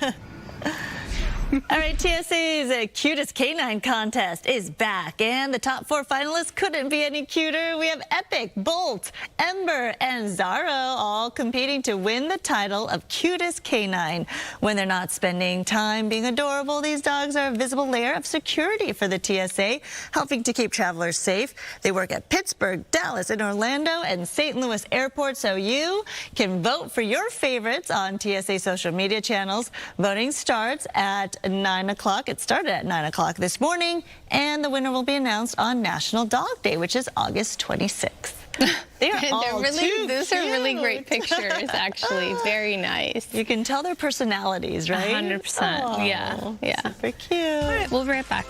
All right, TSA's Cutest Canine Contest is back, and the top 4 finalists couldn't be any cuter. We have Epic, Bolt, Ember, and Zaro all competing to win the title of Cutest Canine. When they're not spending time being adorable, these dogs are a visible layer of security for the TSA, helping to keep travelers safe. They work at Pittsburgh, Dallas, and Orlando, and St. Louis Airport, so you can vote for your favorites on TSA social media channels. Voting starts at 9 o'clock. It started at 9 o'clock this morning, and the winner will be announced on National Dog Day, which is August 26th. These are really great pictures, actually. Very nice. You can tell their personalities, right? 100%. Yeah. Super cute. All right, we'll be right back.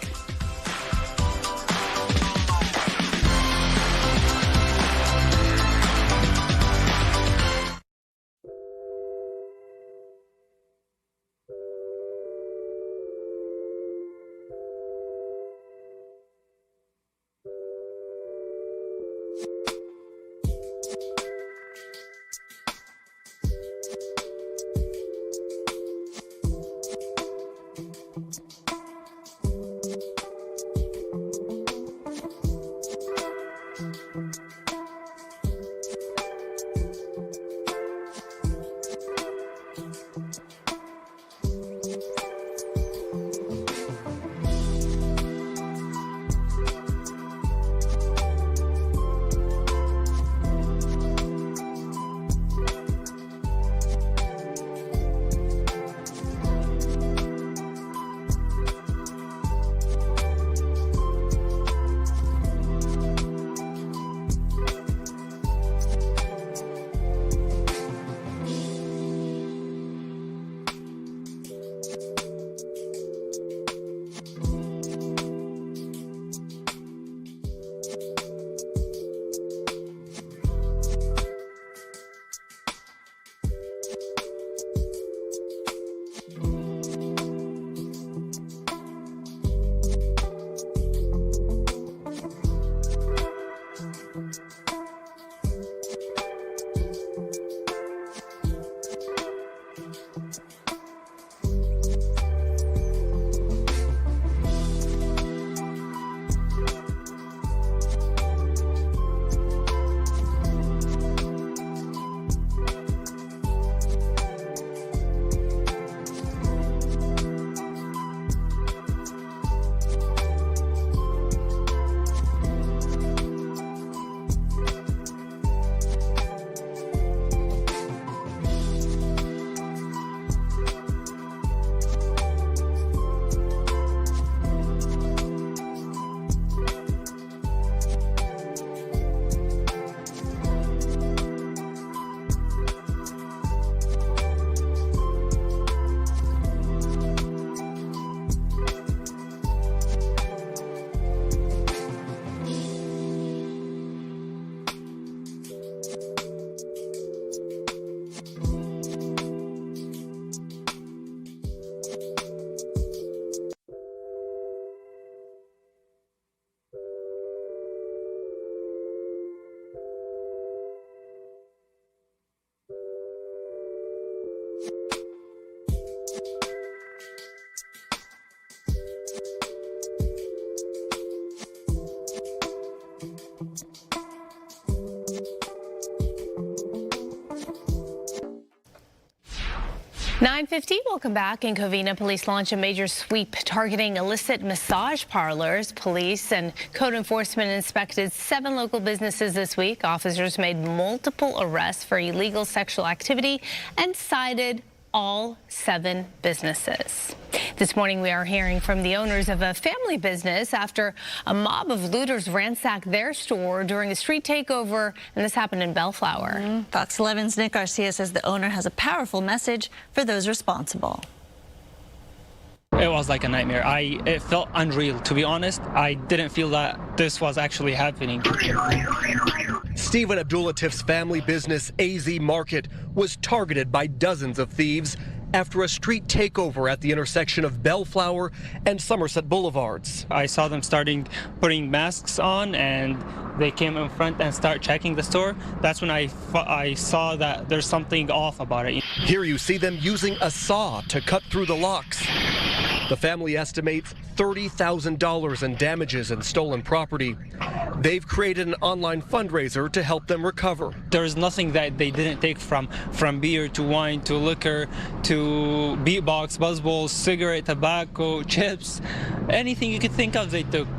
(9:50). Welcome back. In Covina, police launch a major sweep targeting illicit massage parlors. Police and code enforcement inspected 7 local businesses this week. Officers made multiple arrests for illegal sexual activity and cited all 7 businesses. This morning, we are hearing from the owners of a family business after a mob of looters ransacked their store during a street takeover, and this happened in Bellflower. Fox 11's Nick Garcia says the owner has a powerful message for those responsible. It was like a nightmare. It felt unreal, to be honest. I didn't feel that this was actually happening. Stephen Abdulatif's family business, AZ Market, was targeted by dozens of thieves after a street takeover at the intersection of Bellflower and Somerset Boulevards. I saw them putting masks on, and they came in front and start checking the store. That's when I saw that there's something off about it. Here you see them using a saw to cut through the locks. The family estimates $30,000 in damages and stolen property. They've created an online fundraiser to help them recover. There's nothing that they didn't take from beer to wine to liquor to beatbox, buzzballs, cigarette, tobacco, chips, anything you could think of they took.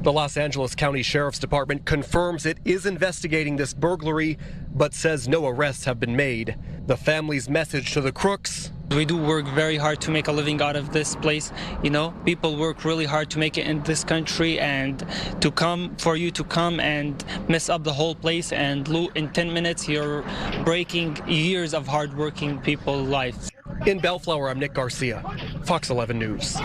The Los Angeles County Sheriff's Department confirms it is investigating this burglary, but says no arrests have been made. The family's message to the crooks: we do work very hard to make a living out of this place. You know, people work really hard to make it in this country, and for you to come and mess up the whole place and loot in 10 minutes, you're breaking years of hardworking people's lives. In Bellflower, I'm Nick Garcia, Fox 11 News.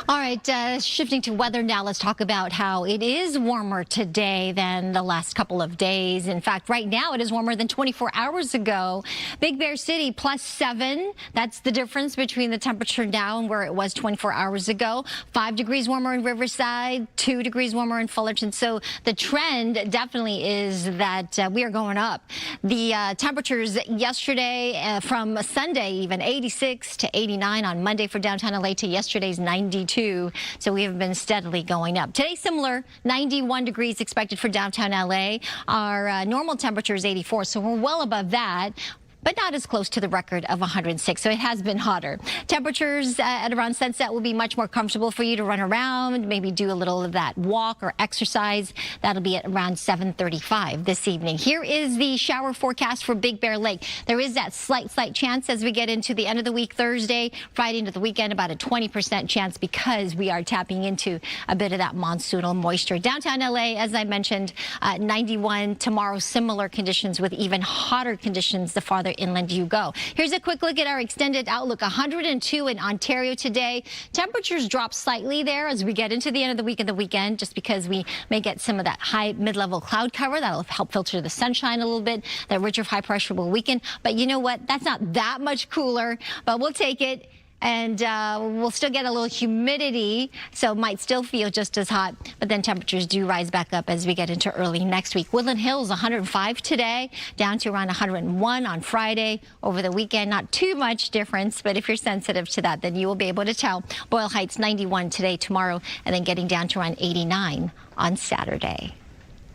All right, shifting to weather now, let's talk about how it is warmer today than the last couple of days. In fact, right now it is warmer than 24 hours ago. Big Bear City +7. That's the difference between the temperature now and where it was 24 hours ago. 5 degrees warmer in Riverside, 2 degrees warmer in Fullerton. So the trend definitely is that we are going up. The temperatures yesterday from Sunday, even 86 to 89 on Monday for downtown LA to yesterday's 92. So we have been steadily going up. Today, similar, 91 degrees expected for downtown LA. Our normal temperature is 84, so we're well above that, but not as close to the record of 106. So it has been hotter. Temperatures at around sunset will be much more comfortable for you to run around, maybe do a little of that walk or exercise. That'll be at around 7:35 this evening. Here is the shower forecast for Big Bear Lake. There is that slight chance as we get into the end of the week, Thursday, Friday into the weekend, about a 20% chance because we are tapping into a bit of that monsoonal moisture. Downtown LA, as I mentioned, 91 tomorrow, similar conditions with even hotter conditions the farther inland you go. Here's a quick look at our extended outlook. 102 in Ontario today. Temperatures drop slightly there as we get into the end of the week and the weekend, just because we may get some of that high mid-level cloud cover. That'll help filter the sunshine a little bit. That ridge of high pressure will weaken. But you know what? That's not that much cooler, but we'll take it. And we'll still get a little humidity, so it might still feel just as hot, but then temperatures do rise back up as we get into early next week. Woodland Hills, 105 today, down to around 101 on Friday. Over the weekend, not too much difference, but if you're sensitive to that, then you will be able to tell. Boyle Heights, 91 today, tomorrow, and then getting down to around 89 on Saturday.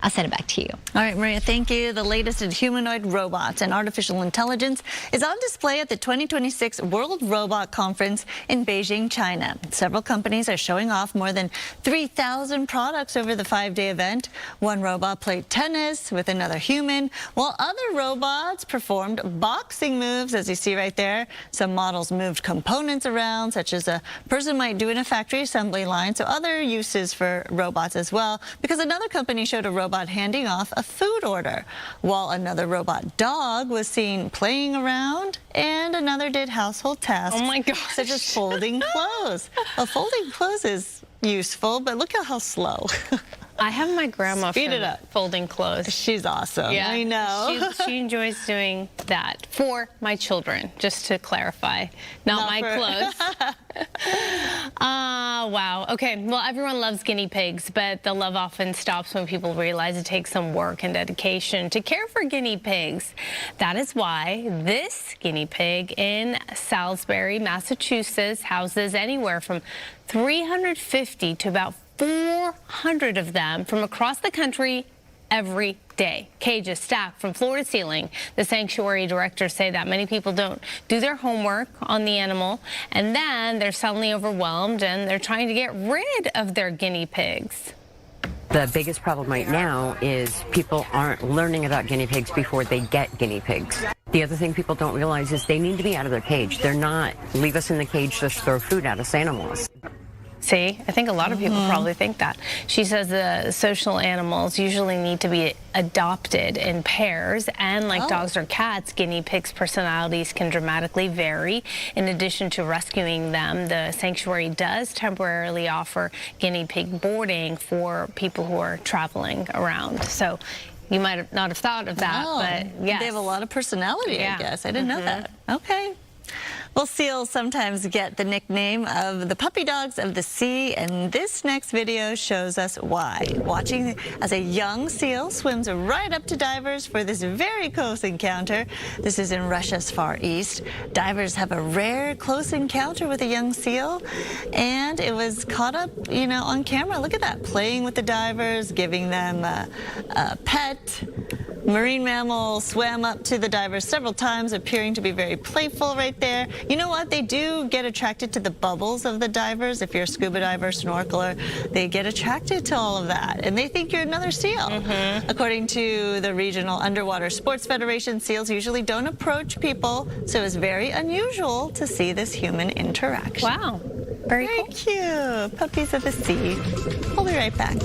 I'll send it back to you. All right, Maria, thank you. The latest in humanoid robots and artificial intelligence is on display at the 2026 World Robot Conference in Beijing, China. Several companies are showing off more than 3,000 products over the 5-day event. One robot played tennis with another human, while other robots performed boxing moves, as you see right there. Some models moved components around, such as a person might do in a factory assembly line, so other uses for robots as well, because another company showed a robot handing off a food order, while another robot dog was seen playing around, and another did household tasks. Oh my gosh. Such as folding clothes. Well, folding clothes is useful, but look at how slow. I have my grandma Speed it up. folding clothes. She's awesome. Yeah, I know. She enjoys doing that for my children, just to clarify. Not my clothes. Wow. Okay, well, everyone loves guinea pigs, but the love often stops when people realize it takes some work and dedication to care for guinea pigs. That is why this guinea pig in Salisbury, Massachusetts, houses anywhere from 350 to about 400 of them from across the country every day. Cages stacked from floor to ceiling. The sanctuary directors say that many people don't do their homework on the animal, and then they're suddenly overwhelmed and they're trying to get rid of their guinea pigs. The biggest problem right now is people aren't learning about guinea pigs before they get guinea pigs. The other thing people don't realize is they need to be out of their cage. They're not, leave us in the cage, just throw food at us animals. See, I think a lot of people probably think that. She says the social animals usually need to be adopted in pairs, and like dogs or cats, guinea pigs' personalities can dramatically vary. In addition to rescuing them, the sanctuary does temporarily offer guinea pig boarding for people who are traveling around. So you might not have thought of that, but yes. They have a lot of personality, I guess. I didn't know that. Okay. Well, seals sometimes get the nickname of the puppy dogs of the sea, and this next video shows us why. Watching as a young seal swims right up to divers for this very close encounter. This is in Russia's Far East. Divers have a rare close encounter with a young seal, and it was caught up, on camera. Look at that, playing with the divers, giving them a pet. Marine mammal swam up to the divers several times, appearing to be very playful right there. You know what? They do get attracted to the bubbles of the divers. If you're a scuba diver, snorkeler, they get attracted to all of that, and they think you're another seal. According to the Regional Underwater Sports Federation, seals usually don't approach people, so it's very unusual to see this human interaction. Wow. Very cool. Cute. Puppies of the sea. We'll be right back.